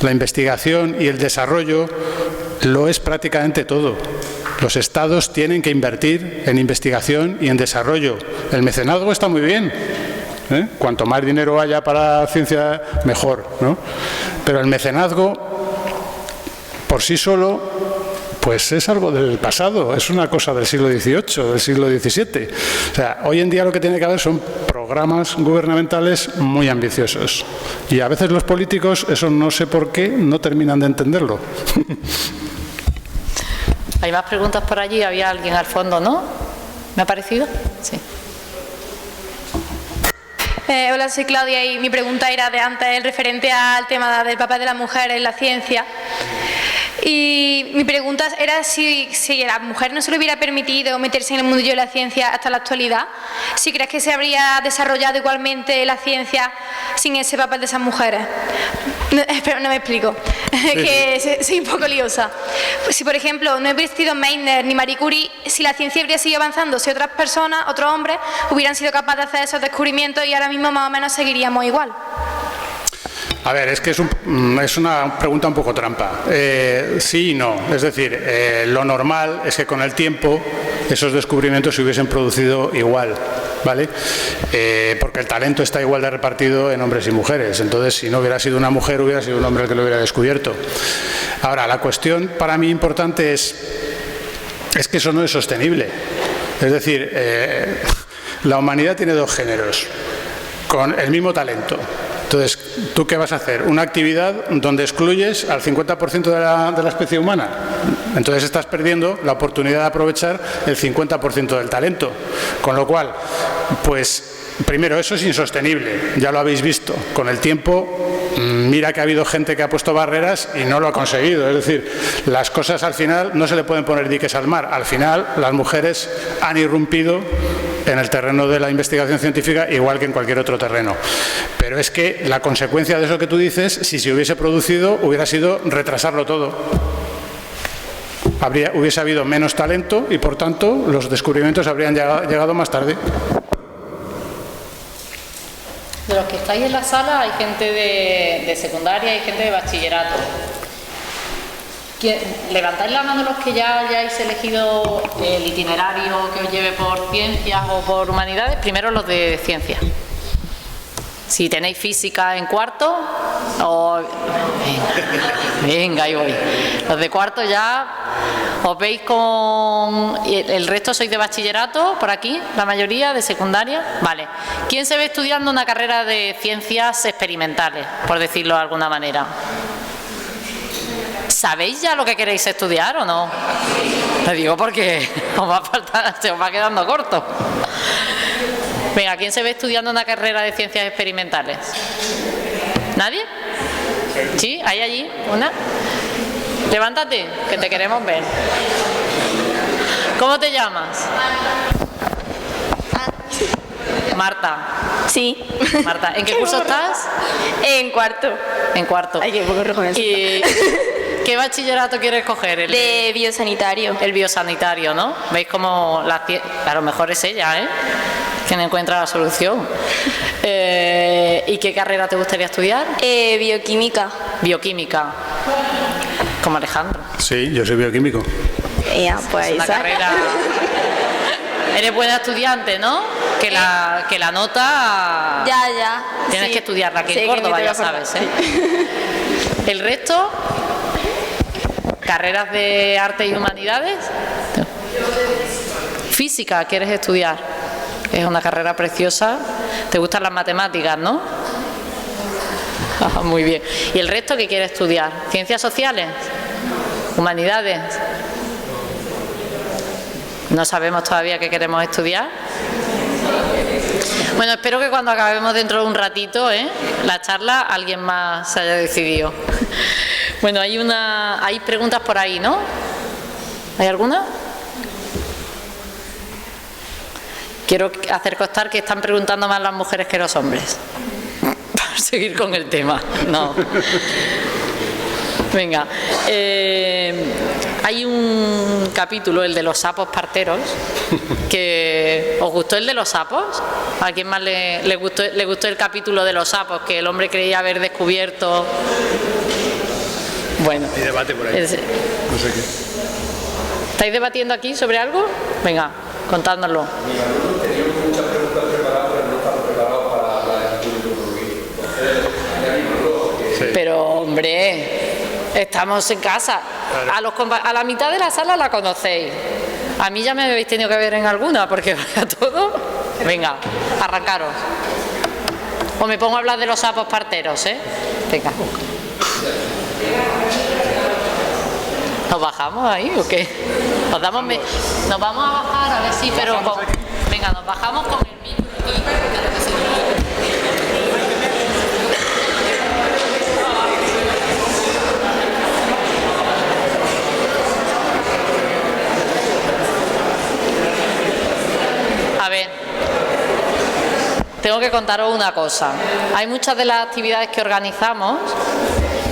La investigación y el desarrollo lo es prácticamente todo. Los estados tienen que invertir en investigación y en desarrollo. El mecenazgo está muy bien. Cuanto más dinero haya para ciencia, mejor, ¿no? Pero el mecenazgo, por sí solo pues es algo del pasado, es una cosa del siglo XVIII, del siglo XVII. O sea, hoy en día lo que tiene que haber son programas gubernamentales muy ambiciosos. Y a veces los políticos, eso no sé por qué, no terminan de entenderlo. ¿Hay más preguntas por allí? Había alguien al fondo, ¿no? ¿Me ha parecido? Sí. Hola, soy Claudia y mi pregunta era de antes, referente al tema del papel de la mujer en la ciencia. Y mi pregunta era si a la mujer no se le hubiera permitido meterse en el mundillo de la ciencia hasta la actualidad, si crees que se habría desarrollado igualmente la ciencia sin ese papel de esas mujeres. No, espero, no me explico, sí. Que soy un poco liosa. Si, por ejemplo, no hubiera sido Meitner ni Marie Curie, si la ciencia habría seguido avanzando, si otras personas, otros hombres, hubieran sido capaces de hacer esos descubrimientos y ahora mismo más o menos seguiríamos igual. A ver, es que es una pregunta un poco trampa. Sí y no. Es decir, lo normal es que con el tiempo esos descubrimientos se hubiesen producido igual, ¿vale? Porque el talento está igual de repartido en hombres y mujeres. Entonces, si no hubiera sido una mujer, hubiera sido un hombre el que lo hubiera descubierto. Ahora, la cuestión para mí importante es que eso no es sostenible. Es decir, la humanidad tiene dos géneros con el mismo talento. Entonces, ¿tú qué vas a hacer? Una actividad donde excluyes al 50% de la especie humana. Entonces estás perdiendo la oportunidad de aprovechar el 50% del talento. Con lo cual, pues, primero, eso es insostenible. Ya lo habéis visto. Con el tiempo, mira que ha habido gente que ha puesto barreras y no lo ha conseguido. Es decir, las cosas al final no se le pueden poner diques al mar. Al final, las mujeres han irrumpido en el terreno de la investigación científica igual que en cualquier otro terreno. Pero es que la consecuencia de eso que tú dices, si se hubiese producido, hubiera sido retrasarlo todo. Hubiese habido menos talento y, por tanto, los descubrimientos habrían llegado más tarde. De los que estáis en la sala hay gente de secundaria, hay gente de bachillerato. Levantáis la mano los que ya hayáis elegido el itinerario que os lleve por ciencias o por humanidades. Primero los de ciencias. Si tenéis física en cuarto, o... venga, ahí voy. Los de cuarto ya os veis con... ¿El resto sois de bachillerato por aquí? ¿La mayoría de secundaria? Vale. ¿Quién se ve estudiando una carrera de ciencias experimentales, por decirlo de alguna manera? ¿Sabéis ya lo que queréis estudiar o no? Te digo porque os va a faltar, se os va quedando corto. Venga, ¿quién se ve estudiando una carrera de ciencias experimentales? ¿Nadie? ¿Sí? ¿Hay allí una? Levántate, que te queremos ver. ¿Cómo te llamas? Marta. Sí. Marta, ¿en qué curso estás? En cuarto. En cuarto. Ay, qué poco rojo en eso. ¿Y qué bachillerato quieres coger? De biosanitario. El biosanitario, ¿no? ¿Veis cómo a lo mejor es ella, quien encuentra la solución? ¿Y qué carrera te gustaría estudiar? Bioquímica. Bioquímica. Como Alejandro. Sí, yo soy bioquímico. Ya, pues es una carrera... Eres buena estudiante, ¿no? Que la nota... Ya. Tienes que estudiarla aquí en Córdoba, ya sabes, El resto... ¿Carreras de arte y humanidades? Física, ¿quieres estudiar? Es una carrera preciosa. ¿Te gustan las matemáticas, no? Muy bien. ¿Y el resto qué quieres estudiar? ¿Ciencias sociales? ¿Humanidades? No sabemos todavía qué queremos estudiar. Bueno, espero que cuando acabemos dentro de un ratito, la charla, alguien más se haya decidido. Bueno, hay preguntas por ahí, ¿no? ¿Hay alguna? Quiero hacer constar que están preguntando más las mujeres que los hombres. Para seguir con el tema. No. Venga. Hay un capítulo, el de los sapos parteros, que... ¿Os gustó el de los sapos? ¿A quién más le gustó el capítulo de los sapos, que el hombre creía haber descubierto? Bueno. Hay debate por ahí. No sé qué. ¿Estáis debatiendo aquí sobre algo? Venga, contádnoslo. Teníamos muchas preguntas preparadas, pero no estamos preparados para la discusión. Pero, hombre, estamos en casa. a la mitad de la sala la conocéis. A mí ya me habéis tenido que ver en alguna, porque vaya todo. Venga, arrancaros. O me pongo a hablar de los sapos parteros, ¿eh? Venga. ¿Nos bajamos ahí o qué? Nos vamos a bajar, a ver si, pero... Venga, nos bajamos con el micro aquí. A ver, tengo que contaros una cosa. Hay muchas de las actividades que organizamos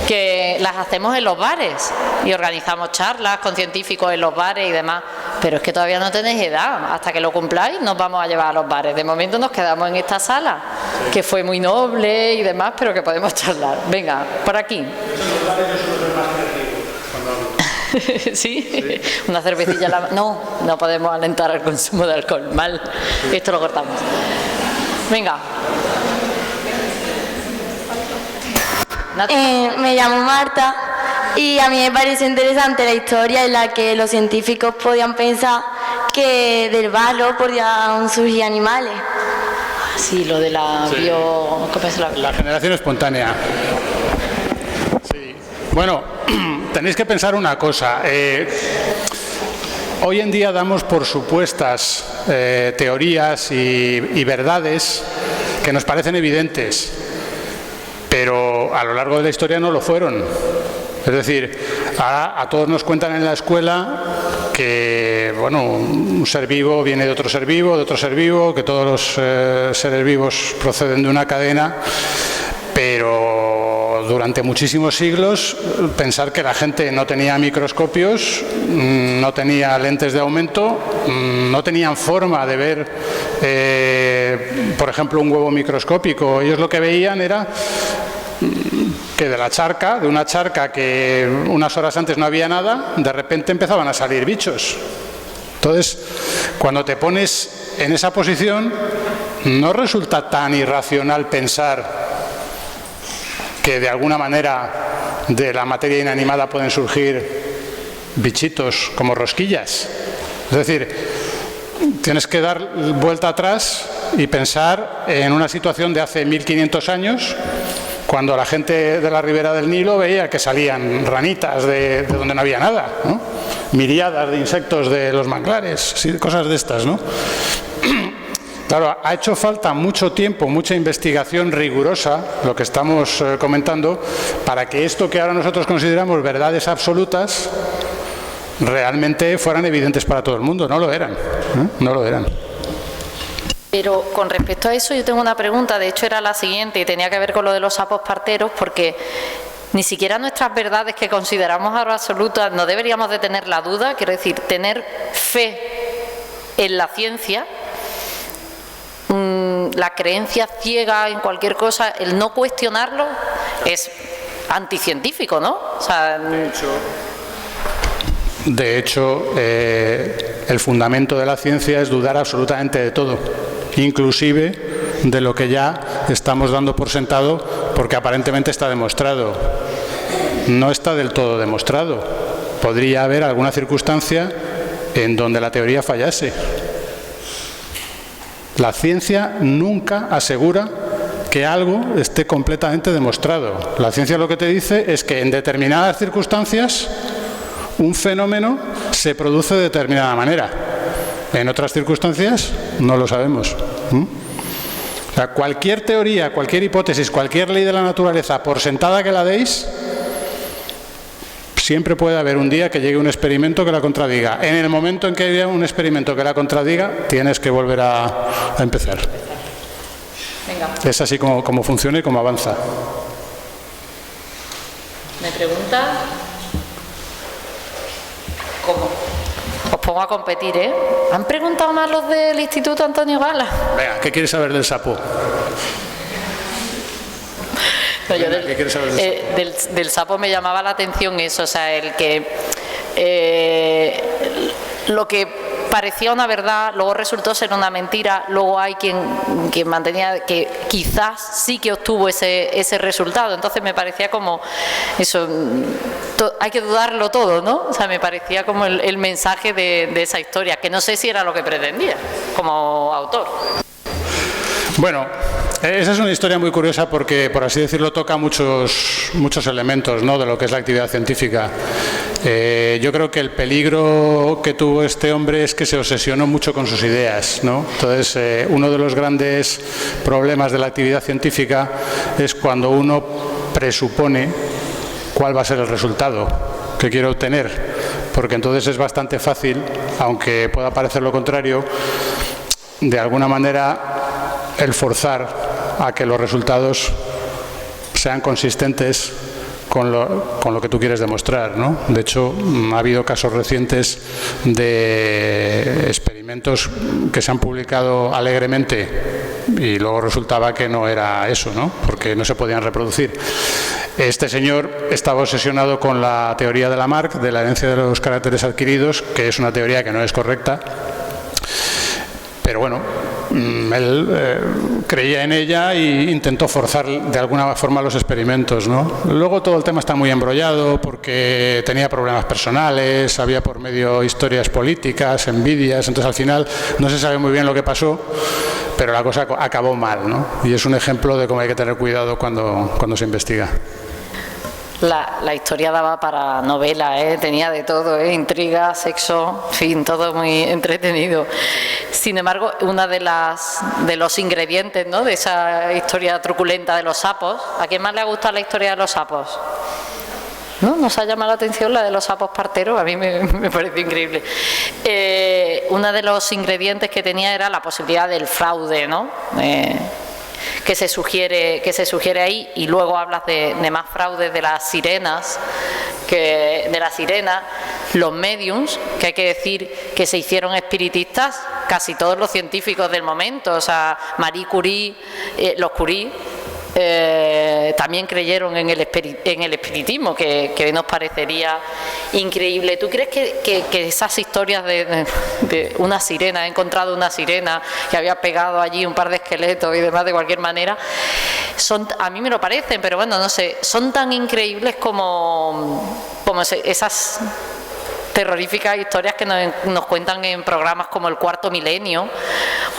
que las hacemos en los bares y organizamos charlas con científicos en los bares y demás, pero es que todavía no tenéis edad. Hasta que lo cumpláis nos vamos a llevar a los bares. De momento nos quedamos en esta sala, que fue muy noble y demás, pero que podemos charlar. Venga, por aquí. ¿Sí? Una cervecilla. No podemos alentar el consumo de alcohol. Mal. Esto lo cortamos. Venga. Me llamo Marta y a mí me parece interesante la historia en la que los científicos podían pensar que del barro podían surgir animales. Sí, lo de la la generación espontánea. Sí. Bueno, tenéis que pensar una cosa. Hoy en día damos por supuestas teorías y verdades que nos parecen evidentes, pero a lo largo de la historia no lo fueron. Es decir, a todos nos cuentan en la escuela que, bueno, un ser vivo viene de otro ser vivo, que todos los seres vivos proceden de una cadena, pero durante muchísimos siglos pensar que la gente no tenía microscopios, no tenía lentes de aumento, no tenían forma de ver, por ejemplo, un huevo microscópico. Ellos lo que veían era que de una charca que unas horas antes no había nada, de repente empezaban a salir bichos. Entonces, cuando te pones en esa posición, no resulta tan irracional pensar que de alguna manera de la materia inanimada pueden surgir bichitos como rosquillas. Es decir, tienes que dar vuelta atrás y pensar en una situación de hace 1500 años, cuando la gente de la ribera del Nilo veía que salían ranitas de donde no había nada, ¿no? Miriadas de insectos de los manglares, ¿sí? Cosas de estas, ¿no? Claro, ha hecho falta mucho tiempo, mucha investigación rigurosa, lo que estamos comentando, para que esto que ahora nosotros consideramos verdades absolutas realmente fueran evidentes para todo el mundo. No lo eran, ¿eh? No lo eran. Pero con respecto a eso yo tengo una pregunta, de hecho era la siguiente y tenía que ver con lo de los sapos parteros, porque ni siquiera nuestras verdades que consideramos ahora absolutas no deberíamos de tener la duda, quiero decir, tener fe en la ciencia, la creencia ciega en cualquier cosa, el no cuestionarlo es anticientífico, ¿no? O sea, de hecho, el fundamento de la ciencia es dudar absolutamente de todo, inclusive de lo que ya estamos dando por sentado porque aparentemente está demostrado. No está del todo demostrado. Podría haber alguna circunstancia en donde la teoría fallase. La ciencia nunca asegura que algo esté completamente demostrado. La ciencia lo que te dice es que en determinadas circunstancias un fenómeno se produce de determinada manera. En otras circunstancias no lo sabemos. O sea, cualquier teoría, cualquier hipótesis, cualquier ley de la naturaleza, por sentada que la deis, siempre puede haber un día que llegue un experimento que la contradiga. En el momento en que haya un experimento que la contradiga, tienes que volver a empezar. Venga. Es así como funciona y como avanza. ¿Me pregunta? ¿Cómo? Os pongo a competir, ¿eh? ¿Han preguntado más los del Instituto Antonio Gala? Venga, ¿qué quieres saber del sapo? No, yo del sapo me llamaba la atención eso, o sea, el que lo que parecía una verdad, luego resultó ser una mentira, luego hay quien mantenía que quizás sí que obtuvo ese resultado. Entonces me parecía como eso, hay que dudarlo todo, ¿no? O sea, me parecía como el mensaje de esa historia, que no sé si era lo que pretendía como autor. Bueno, esa es una historia muy curiosa porque, por así decirlo, toca muchos elementos, ¿no?, de lo que es la actividad científica. Yo creo que el peligro que tuvo este hombre es que se obsesionó mucho con sus ideas, ¿no? Entonces, uno de los grandes problemas de la actividad científica es cuando uno presupone cuál va a ser el resultado que quiere obtener, porque entonces es bastante fácil, aunque pueda parecer lo contrario, de alguna manera el forzar a que los resultados sean consistentes con lo que tú quieres demostrar, ¿no? De hecho, ha habido casos recientes de experimentos que se han publicado alegremente y luego resultaba que no era eso, ¿no?, porque no se podían reproducir. Este señor estaba obsesionado con la teoría de Lamarck, de la herencia de los caracteres adquiridos, que es una teoría que no es correcta, pero bueno, él creía en ella e intentó forzar de alguna forma los experimentos, ¿no? Luego todo el tema está muy embrollado porque tenía problemas personales, había por medio historias políticas, envidias, entonces al final no se sabe muy bien lo que pasó, pero la cosa acabó mal, ¿no? Y es un ejemplo de cómo hay que tener cuidado cuando se investiga. La historia daba para novela, tenía de todo, intriga, sexo, en fin, todo muy entretenido. Sin embargo, una de los ingredientes, ¿no?, de esa historia truculenta de los sapos, ¿a quién más le ha gustado la historia de los sapos? ¿No? ¿Nos ha llamado la atención la de los sapos parteros? A mí me pareció increíble. Uno de los ingredientes que tenía era la posibilidad del fraude, ¿no?, que se sugiere ahí, y luego hablas de más fraudes de las sirenas, los mediums, que hay que decir que se hicieron espiritistas casi todos los científicos del momento, o sea, Marie Curie, los Curie, también creyeron en el espiritismo, que nos parecería increíble. ¿Tú crees que esas historias de una sirena, he encontrado una sirena que había pegado allí un par de esqueletos y demás, de cualquier manera, a mí me lo parecen, pero bueno, no sé, son tan increíbles como esas terroríficas historias que nos cuentan en programas como El Cuarto Milenio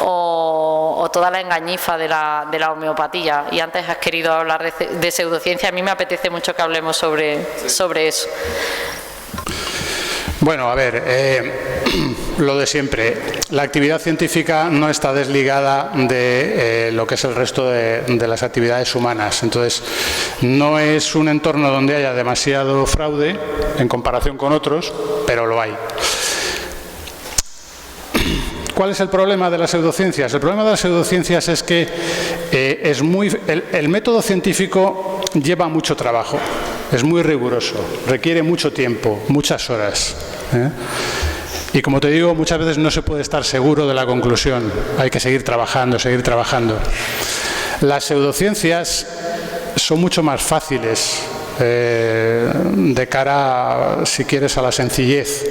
o toda la engañifa de la homeopatía? Y antes has querido hablar de pseudociencia, a mí me apetece mucho que hablemos sobre eso. Bueno, a ver, lo de siempre. La actividad científica no está desligada de lo que es el resto de las actividades humanas. Entonces, no es un entorno donde haya demasiado fraude en comparación con otros, pero lo hay. ¿Cuál es el problema de las pseudociencias? El problema de las pseudociencias es que el método científico lleva mucho trabajo, es muy riguroso, requiere mucho tiempo, muchas horas, y como te digo, muchas veces no se puede estar seguro de la conclusión, hay que seguir trabajando. Las pseudociencias son mucho más fáciles de cara, si quieres, a la sencillez.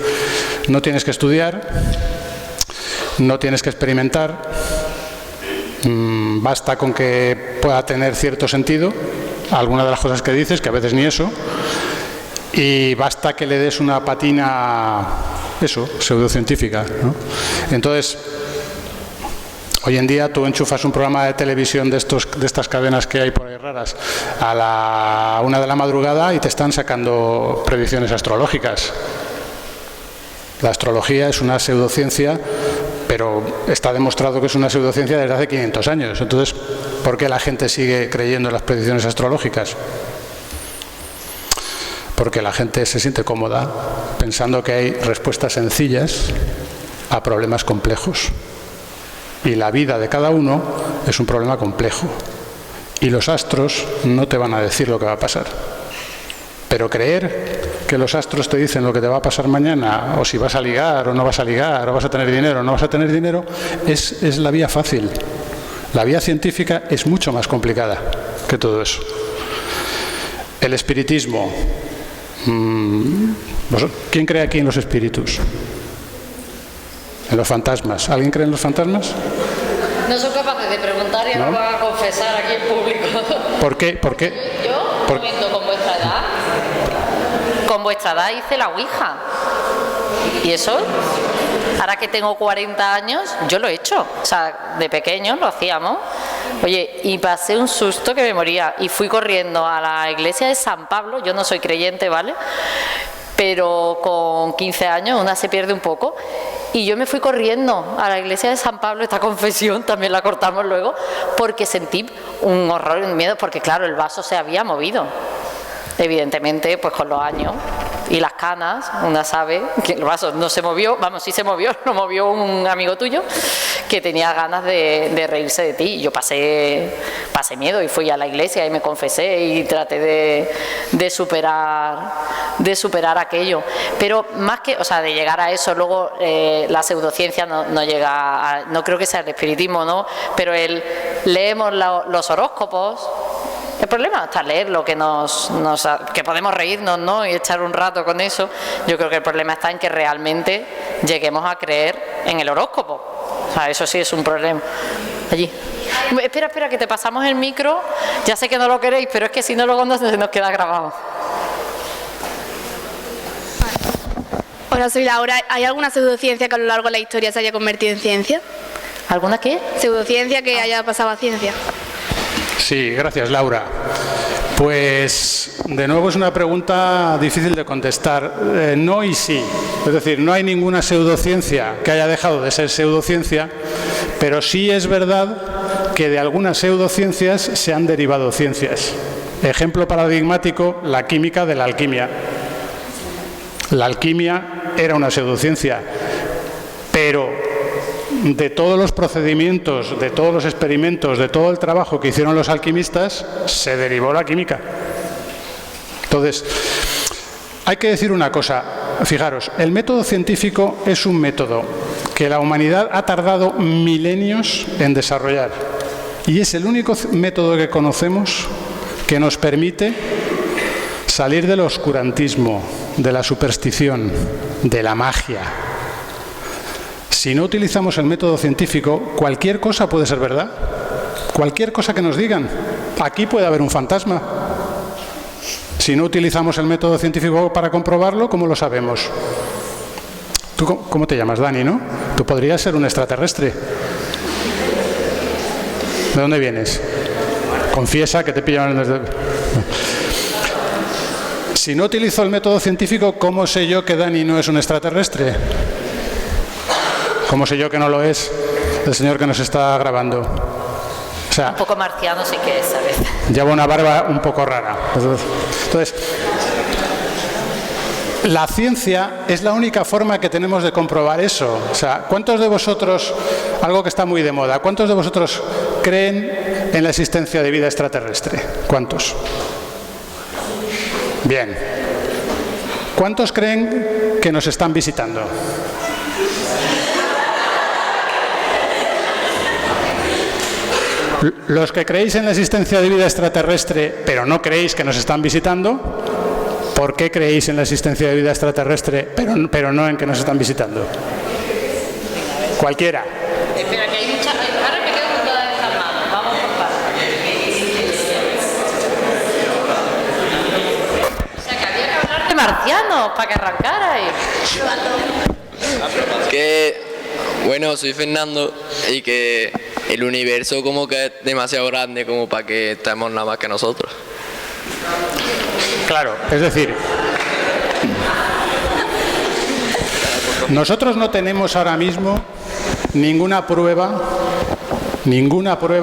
No tienes que estudiar, no tienes que experimentar, basta con que pueda tener cierto sentido alguna de las cosas que dices, que a veces ni eso, y basta que le des una patina, pseudocientífica, ¿no? Entonces, hoy en día tú enchufas un programa de televisión de estas cadenas que hay por ahí raras a la 1 de la madrugada y te están sacando predicciones astrológicas. La astrología es una pseudociencia, pero está demostrado que es una pseudociencia desde hace 500 años. Entonces, ¿por qué la gente sigue creyendo en las predicciones astrológicas? Porque la gente se siente cómoda pensando que hay respuestas sencillas a problemas complejos. Y la vida de cada uno es un problema complejo. Y los astros no te van a decir lo que va a pasar. Pero creer que los astros te dicen lo que te va a pasar mañana, o si vas a ligar o no vas a ligar, o vas a tener dinero o no vas a tener dinero, es la vía fácil. La vía científica es mucho más complicada que todo eso. El espiritismo. ¿Quién cree aquí en los espíritus? En los fantasmas. ¿Alguien cree en los fantasmas? No son capaces de preguntar y ¿No? no van a confesar aquí en público. ¿Por qué? ¿Por qué? Yo, un momento, con vuestra edad hice la Ouija. Y eso, ahora que tengo 40 años, yo lo he hecho. O sea, de pequeños lo hacíamos. Oye, y pasé un susto que me moría. Y fui corriendo a la iglesia de San Pablo. Yo no soy creyente, ¿vale? Pero con 15 años una se pierde un poco. Y yo me fui corriendo a la iglesia de San Pablo, esta confesión también la cortamos luego, porque sentí un horror y un miedo, porque claro, el vaso se había movido. Evidentemente, pues con los años y las canas, una sabe que el vaso no se movió, vamos, sí se movió, lo movió un amigo tuyo que tenía ganas de reírse de ti. Yo pasé miedo y fui a la iglesia y me confesé y traté de superar aquello. Pero más que, o sea, de llegar a eso, luego la pseudociencia no llega a, no creo que sea el espiritismo, ¿no? Pero leemos los horóscopos. El problema está leerlo, que que podemos reírnos, ¿no? Y echar un rato con eso. Yo creo que el problema está en que realmente lleguemos a creer en el horóscopo. O sea, eso sí es un problema. Allí. Espera, que te pasamos el micro. Ya sé que no lo queréis, pero es que si no luego no se nos queda grabado. Hola, soy Laura. ¿Hay alguna pseudociencia que a lo largo de la historia se haya convertido en ciencia? ¿Alguna qué? Pseudociencia que haya pasado a ciencia. Sí, gracias, Laura. Pues de nuevo es una pregunta difícil de contestar. No y sí. Es decir, no hay ninguna pseudociencia que haya dejado de ser pseudociencia, pero sí es verdad que de algunas pseudociencias se han derivado ciencias. Ejemplo paradigmático, la química de la alquimia. La alquimia era una pseudociencia, pero de todos los procedimientos, de todos los experimentos, de todo el trabajo que hicieron los alquimistas, se derivó la química. Entonces, hay que decir una cosa. Fijaros, el método científico es un método que la humanidad ha tardado milenios en desarrollar. Y es el único método que conocemos que nos permite salir del oscurantismo, de la superstición, de la magia. Si no utilizamos el método científico, cualquier cosa puede ser verdad. Cualquier cosa que nos digan. Aquí puede haber un fantasma. Si no utilizamos el método científico para comprobarlo, ¿cómo lo sabemos? ¿Tú cómo te llamas, Dani, no? Tú podrías ser un extraterrestre. ¿De dónde vienes? Confiesa que te pillaron desde... Si no utilizo el método científico, ¿cómo sé yo que Dani no es un extraterrestre? ¿Cómo sé yo que no lo es el señor que nos está grabando? O sea, un poco marciano sí que es, ¿sabes? Lleva una barba un poco rara. Entonces, la ciencia es la única forma que tenemos de comprobar eso. O sea, ¿cuántos de vosotros, algo que está muy de moda, cuántos de vosotros creen en la existencia de vida extraterrestre? ¿Cuántos? Bien. ¿Cuántos creen que nos están visitando? Los que creéis en la existencia de vida extraterrestre, pero no creéis que nos están visitando, ¿por qué creéis en la existencia de vida extraterrestre, pero no en que nos están visitando? Cualquiera. Espera, que hay muchas... Ahora me quedo con todas estas manos. Vamos por partes. O sea, que había que hablar de marcianos para que arrancarais. Que, bueno, soy Fernando y que el universo como que es demasiado grande como para que estemos nada más que nosotros. Claro, es decir, nosotros no tenemos ahora mismo ninguna prueba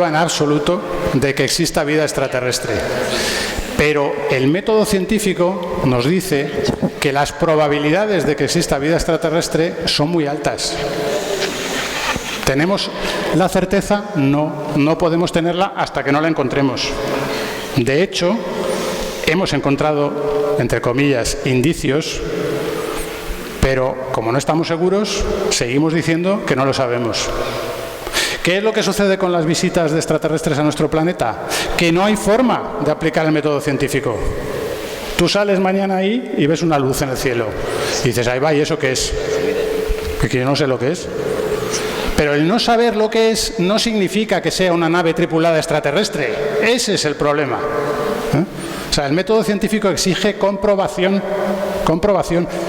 en absoluto de que exista vida extraterrestre. Pero el método científico nos dice que las probabilidades de que exista vida extraterrestre son muy altas. ¿Tenemos la certeza? No podemos tenerla hasta que no la encontremos. De hecho, hemos encontrado, entre comillas, indicios, pero como no estamos seguros, seguimos diciendo que no lo sabemos. ¿Qué es lo que sucede con las visitas de extraterrestres a nuestro planeta? Que no hay forma de aplicar el método científico. Tú sales mañana ahí y ves una luz en el cielo. Y dices, ahí va, ¿y eso qué es? Que yo no sé lo que es. Pero el no saber lo que es no significa que sea una nave tripulada extraterrestre. Ese es el problema. O sea, el método científico exige comprobación.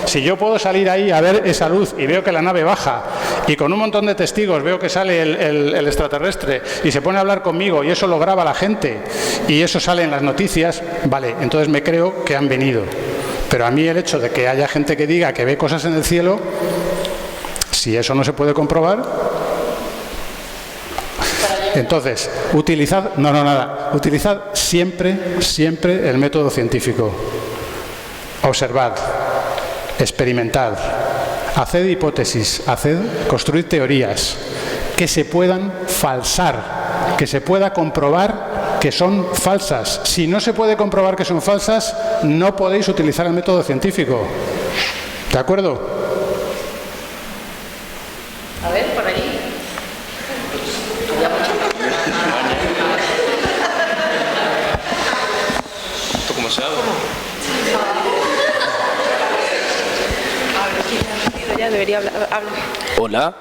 Si yo puedo salir ahí a ver esa luz y veo que la nave baja y con un montón de testigos veo que sale el extraterrestre y se pone a hablar conmigo y eso lo graba la gente y eso sale en las noticias, vale, entonces me creo que han venido. Pero a mí el hecho de que haya gente que diga que ve cosas en el cielo, si eso no se puede comprobar, entonces utilizad siempre el método científico. Observad, experimentad, haced hipótesis, construid teorías que se puedan falsar, que se pueda comprobar que son falsas. Si no se puede comprobar que son falsas, no podéis utilizar el método científico. ¿De acuerdo? A ver, por allí. ¿Esto cómo se hace? Ya debería hablar. Hola.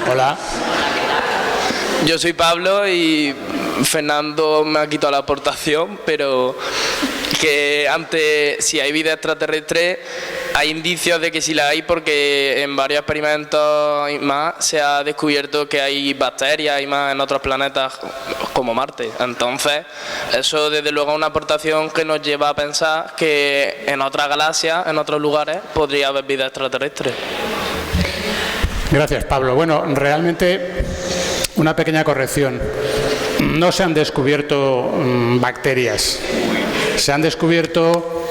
Hola. Yo soy Pablo y Fernando me ha quitado la aportación, pero que antes, si hay vida extraterrestre, hay indicios de que sí la hay porque en varios experimentos y más se ha descubierto que hay bacterias y más en otros planetas como Marte. Entonces, eso desde luego es una aportación que nos lleva a pensar que en otras galaxias, en otros lugares, podría haber vida extraterrestre. Gracias, Pablo. Bueno, realmente una pequeña corrección. No se han descubierto bacterias. Se han descubierto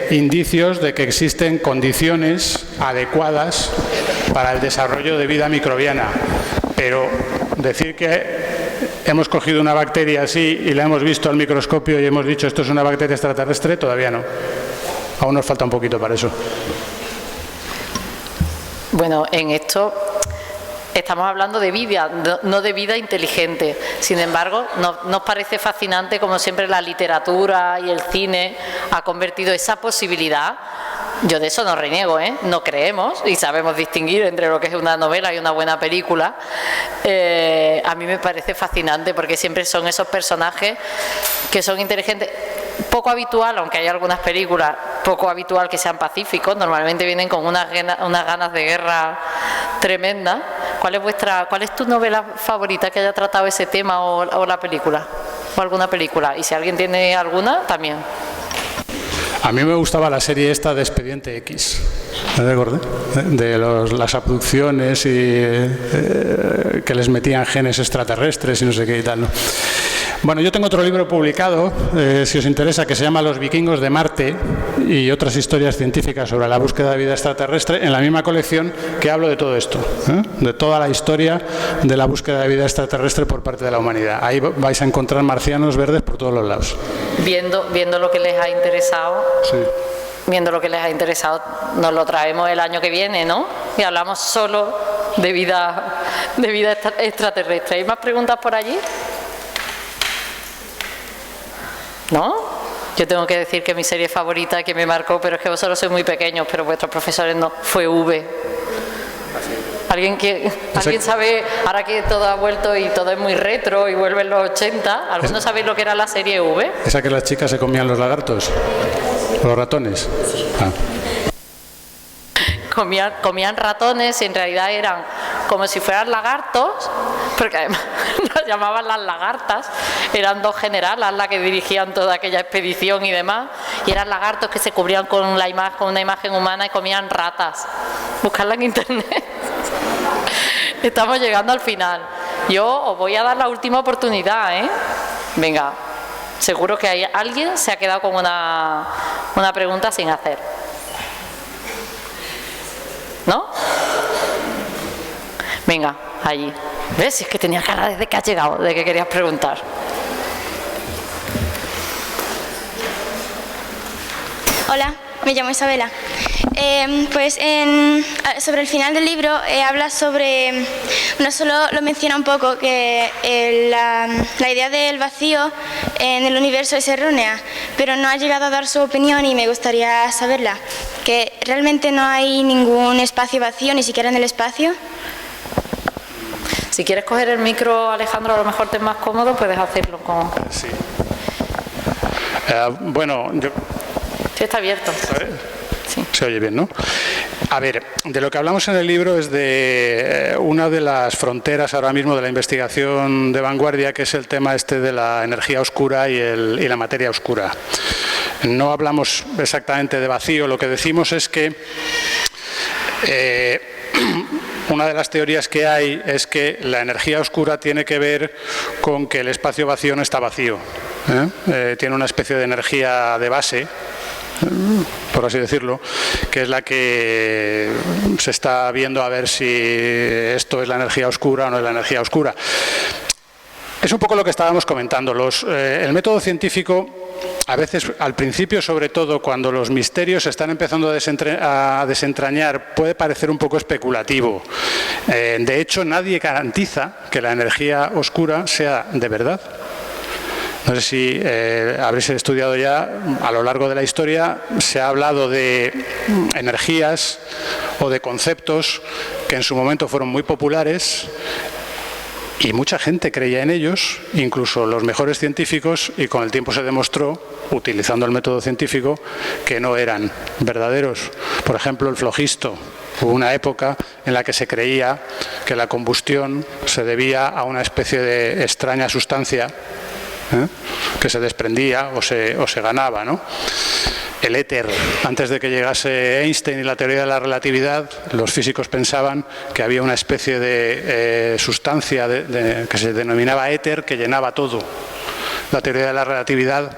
indicios de que existen condiciones adecuadas para el desarrollo de vida microbiana. Pero decir que hemos cogido una bacteria así y la hemos visto al microscopio y hemos dicho esto es una bacteria extraterrestre, todavía no. Aún nos falta un poquito para eso. Bueno, en esto estamos hablando de vida, no de vida inteligente. Sin embargo, nos parece fascinante como siempre la literatura y el cine ha convertido esa posibilidad. Yo de eso no reniego, no creemos y sabemos distinguir entre lo que es una novela y una buena película. A mí me parece fascinante porque siempre son esos personajes que son inteligentes. Poco habitual, aunque hay algunas películas, poco habitual que sean pacíficos, normalmente vienen con unas ganas de guerra tremendas. ¿Cuál es tu novela favorita que haya tratado ese tema o la película? ¿O alguna película? Y si alguien tiene alguna, también. A mí me gustaba la serie esta de Expediente X, ¿me acordé? De las abducciones y que les metían genes extraterrestres y no sé qué y tal, ¿no? Bueno, yo tengo otro libro publicado, si os interesa, que se llama Los vikingos de Marte y otras historias científicas sobre la búsqueda de vida extraterrestre, en la misma colección que hablo de todo esto, de toda la historia de la búsqueda de vida extraterrestre por parte de la humanidad. Ahí vais a encontrar marcianos verdes por todos los lados. Viendo lo que les ha interesado, sí. Viendo lo que les ha interesado, nos lo traemos el año que viene, ¿no? Y hablamos solo de vida extraterrestre. ¿Hay más preguntas por allí? ¿No? Yo tengo que decir que mi serie favorita que me marcó, pero es que vosotros sois muy pequeños, pero vuestros profesores no, fue V. ¿Alguien sabe, ahora que todo ha vuelto y todo es muy retro y vuelven los 80, ¿alguno sabéis lo que era la serie V? ¿Esa que las chicas se comían los lagartos? ¿Los ratones? Ah. Comían ratones y en realidad eran como si fueran lagartos, porque además las llamaban las lagartas, eran dos generalas las que dirigían toda aquella expedición y demás, y eran lagartos que se cubrían con una imagen humana y comían ratas. Buscarla en internet. Estamos llegando al final. Yo os voy a dar la última oportunidad, Venga, seguro que alguien se ha quedado con una pregunta sin hacer. ¿No? Venga, allí. ¿Ves? Si es que tenías cara desde que has llegado, de que querías preguntar. Hola, me llamo Isabela. Sobre el final del libro habla sobre, no solo lo menciona un poco, que la idea del vacío en el universo es errónea, pero no ha llegado a dar su opinión y me gustaría saberla. Que realmente no hay ningún espacio vacío, ni siquiera en el espacio. Si quieres coger el micro, Alejandro, a lo mejor te es más cómodo, puedes hacerlo con... Sí. Bueno, yo... Sí, está abierto. Sí. Se oye bien, ¿no? A ver, de lo que hablamos en el libro es de una de las fronteras ahora mismo de la investigación de vanguardia, que es el tema este de la energía oscura y la materia oscura. No hablamos exactamente de vacío, lo que decimos es que una de las teorías que hay es que la energía oscura tiene que ver con que el espacio vacío no está vacío. Tiene una especie de energía de base, por así decirlo, que es la que se está viendo a ver si esto es la energía oscura o no es la energía oscura. Es un poco lo que estábamos comentando. El método científico, a veces, al principio, sobre todo, cuando los misterios se están empezando a desentrañar, puede parecer un poco especulativo. De hecho, nadie garantiza que la energía oscura sea de verdad. No sé si habréis estudiado ya, a lo largo de la historia, se ha hablado de energías o de conceptos que en su momento fueron muy populares y mucha gente creía en ellos, incluso los mejores científicos, y con el tiempo se demostró, utilizando el método científico, que no eran verdaderos. Por ejemplo, el flogisto. Hubo una época en la que se creía que la combustión se debía a una especie de extraña sustancia que se desprendía o se ganaba, ¿no? El éter, antes de que llegase Einstein y la teoría de la relatividad, los físicos pensaban que había una especie de sustancia que se denominaba éter que llenaba todo. La teoría de la relatividad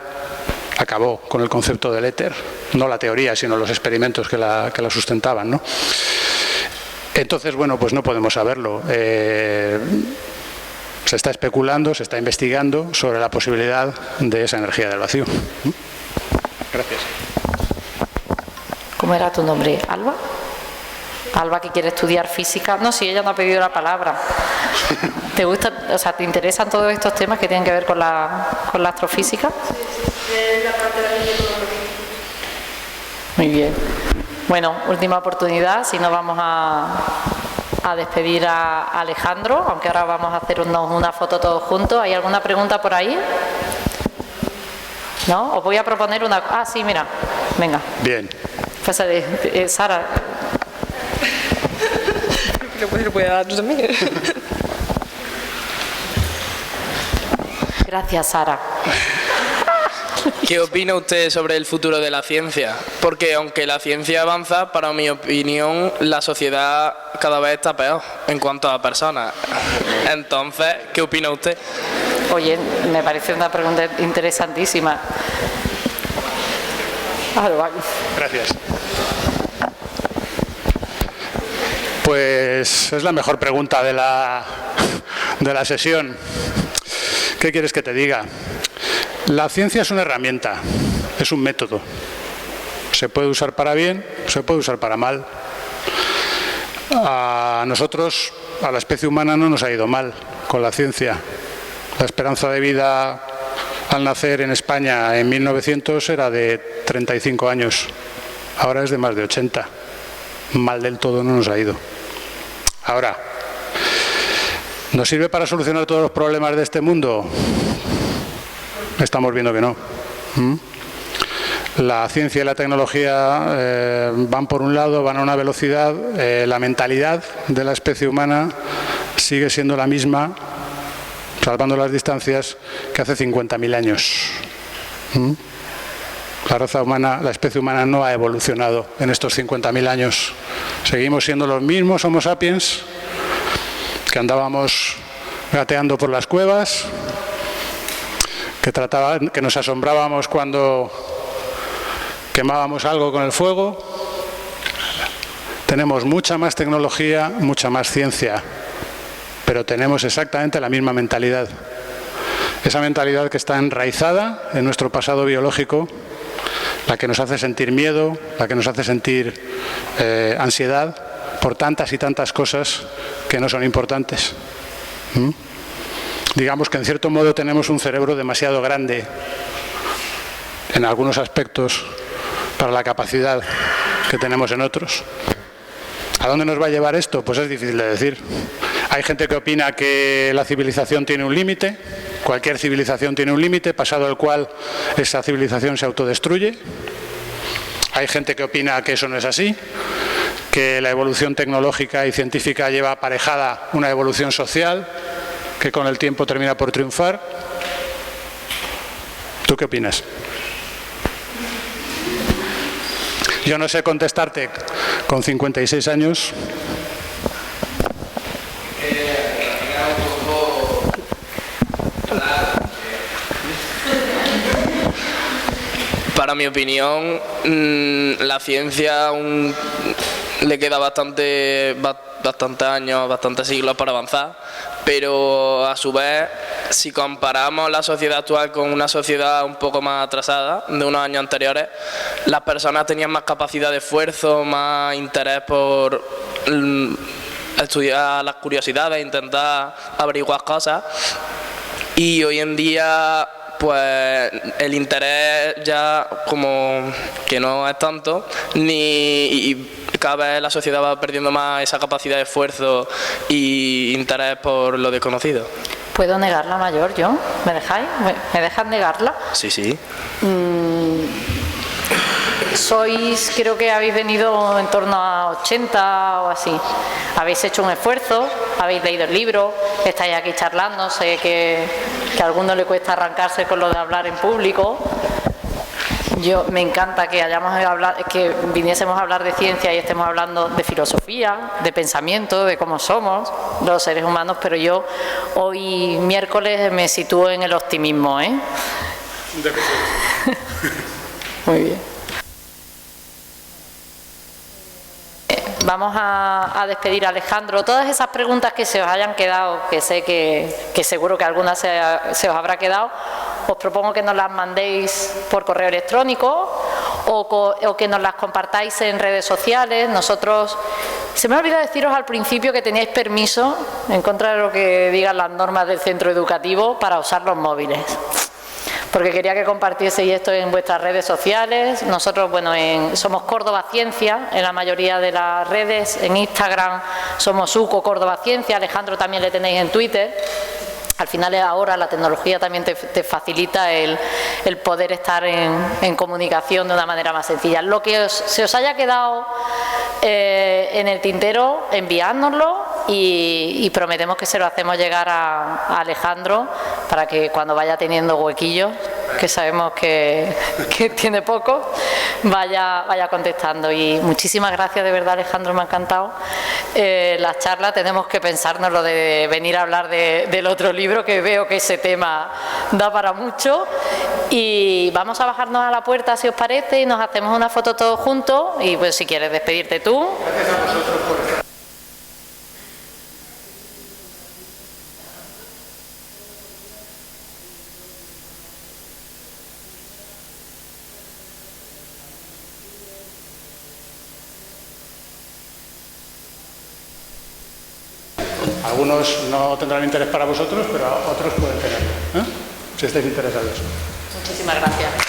acabó con el concepto del éter, no la teoría, sino los experimentos que la sustentaban, ¿no? Entonces, bueno, pues no podemos saberlo. Se está especulando, se está investigando sobre la posibilidad de esa energía del vacío. Gracias. ¿Cómo era tu nombre? ¿Alba? Alba, que quiere estudiar física. No, si ella no ha pedido la palabra. ¿Te gusta, o sea, te interesan todos estos temas que tienen que ver con la astrofísica? Muy bien. Bueno, última oportunidad, si no vamos a despedir a Alejandro, aunque ahora vamos a hacer una foto todos juntos. ¿Hay alguna pregunta por ahí? ¿No? Os voy a proponer una... Ah, sí, mira. Venga. Bien. Pásale, Sara. Lo puede dar tú también. Gracias, Sara. ¿Qué opina usted sobre el futuro de la ciencia? Porque aunque la ciencia avanza, para mi opinión, la sociedad cada vez está peor en cuanto a personas. Entonces, ¿qué opina usted? Oye, me parece una pregunta interesantísima. Gracias. Pues es la mejor pregunta de la sesión. ¿Qué quieres que te diga? La ciencia es una herramienta, es un método. Se puede usar para bien, se puede usar para mal. A nosotros, a la especie humana, no nos ha ido mal con la ciencia. La esperanza de vida al nacer en España en 1900 era de 35 años. Ahora es de más de 80. Mal del todo no nos ha ido. Ahora, ¿nos sirve para solucionar todos los problemas de este mundo? Estamos viendo que no. La ciencia y la tecnología van por un lado, van a una velocidad. La mentalidad de la especie humana sigue siendo la misma, salvando las distancias, que hace 50.000 años. La raza humana, la especie humana no ha evolucionado en estos 50.000 años. Seguimos siendo los mismos Homo sapiens que andábamos gateando por las cuevas, que nos asombrábamos cuando quemábamos algo con el fuego. Tenemos mucha más tecnología, mucha más ciencia, pero tenemos exactamente la misma mentalidad. Esa mentalidad que está enraizada en nuestro pasado biológico, la que nos hace sentir miedo, la que nos hace sentir ansiedad por tantas y tantas cosas que no son importantes. Digamos que en cierto modo tenemos un cerebro demasiado grande en algunos aspectos para la capacidad que tenemos en otros. ¿A dónde nos va a llevar esto? Pues es difícil de decir. Hay gente que opina que la civilización tiene un límite, cualquier civilización tiene un límite, pasado el cual esa civilización se autodestruye. Hay gente que opina que eso no es así, que la evolución tecnológica y científica lleva aparejada una evolución social, que con el tiempo termina por triunfar. ¿Tú qué opinas? Yo no sé contestarte con 56 años. Para mi opinión, la ciencia aún le queda bastantes años, bastantes siglos para avanzar, pero a su vez, si comparamos la sociedad actual con una sociedad un poco más atrasada, de unos años anteriores, las personas tenían más capacidad de esfuerzo, más interés por estudiar las curiosidades, intentar averiguar cosas, y hoy en día pues el interés ya como que no es tanto, y cada vez la sociedad va perdiendo más esa capacidad de esfuerzo y interés por lo desconocido. ¿Puedo negarla, mayor, yo? ¿Me dejáis? ¿Me dejan negarla? Sí, sí. Creo que habéis venido en torno a 80 o así. Habéis hecho un esfuerzo, habéis leído el libro, estáis aquí charlando. Sé que a alguno le cuesta arrancarse con lo de hablar en público. Me encanta que que viniésemos a hablar de ciencia y estemos hablando de filosofía, de pensamiento, de cómo somos los seres humanos, pero yo hoy miércoles me sitúo en el optimismo, ¿eh? Muy bien. Vamos a despedir a Alejandro. Todas esas preguntas que se os hayan quedado, que sé que seguro que alguna se os habrá quedado, os propongo que nos las mandéis por correo electrónico o que nos las compartáis en redes sociales. Se me ha olvidado deciros al principio que teníais permiso, en contra de lo que digan las normas del centro educativo, para usar los móviles. Porque quería que compartieseis esto en vuestras redes sociales. Nosotros, somos Córdoba Ciencia en la mayoría de las redes. En Instagram somos UCO Córdoba Ciencia. Alejandro también le tenéis en Twitter. Al final, ahora la tecnología también te facilita el poder estar en comunicación de una manera más sencilla. Lo que se os haya quedado en el tintero, enviádnoslo y prometemos que se lo hacemos llegar a Alejandro para que cuando vaya teniendo huequillos, que sabemos que tiene poco, vaya contestando. Y muchísimas gracias, de verdad, Alejandro, me ha encantado la charla. Tenemos que pensarnos lo de venir a hablar del otro libro, que veo que ese tema da para mucho. Y vamos a bajarnos a la puerta, si os parece, y nos hacemos una foto todos juntos. Y pues si quieres despedirte tú. Gracias a vosotros por estar. Algunos no tendrán interés para vosotros, pero otros pueden tenerlo, si estáis interesados. Muchísimas gracias.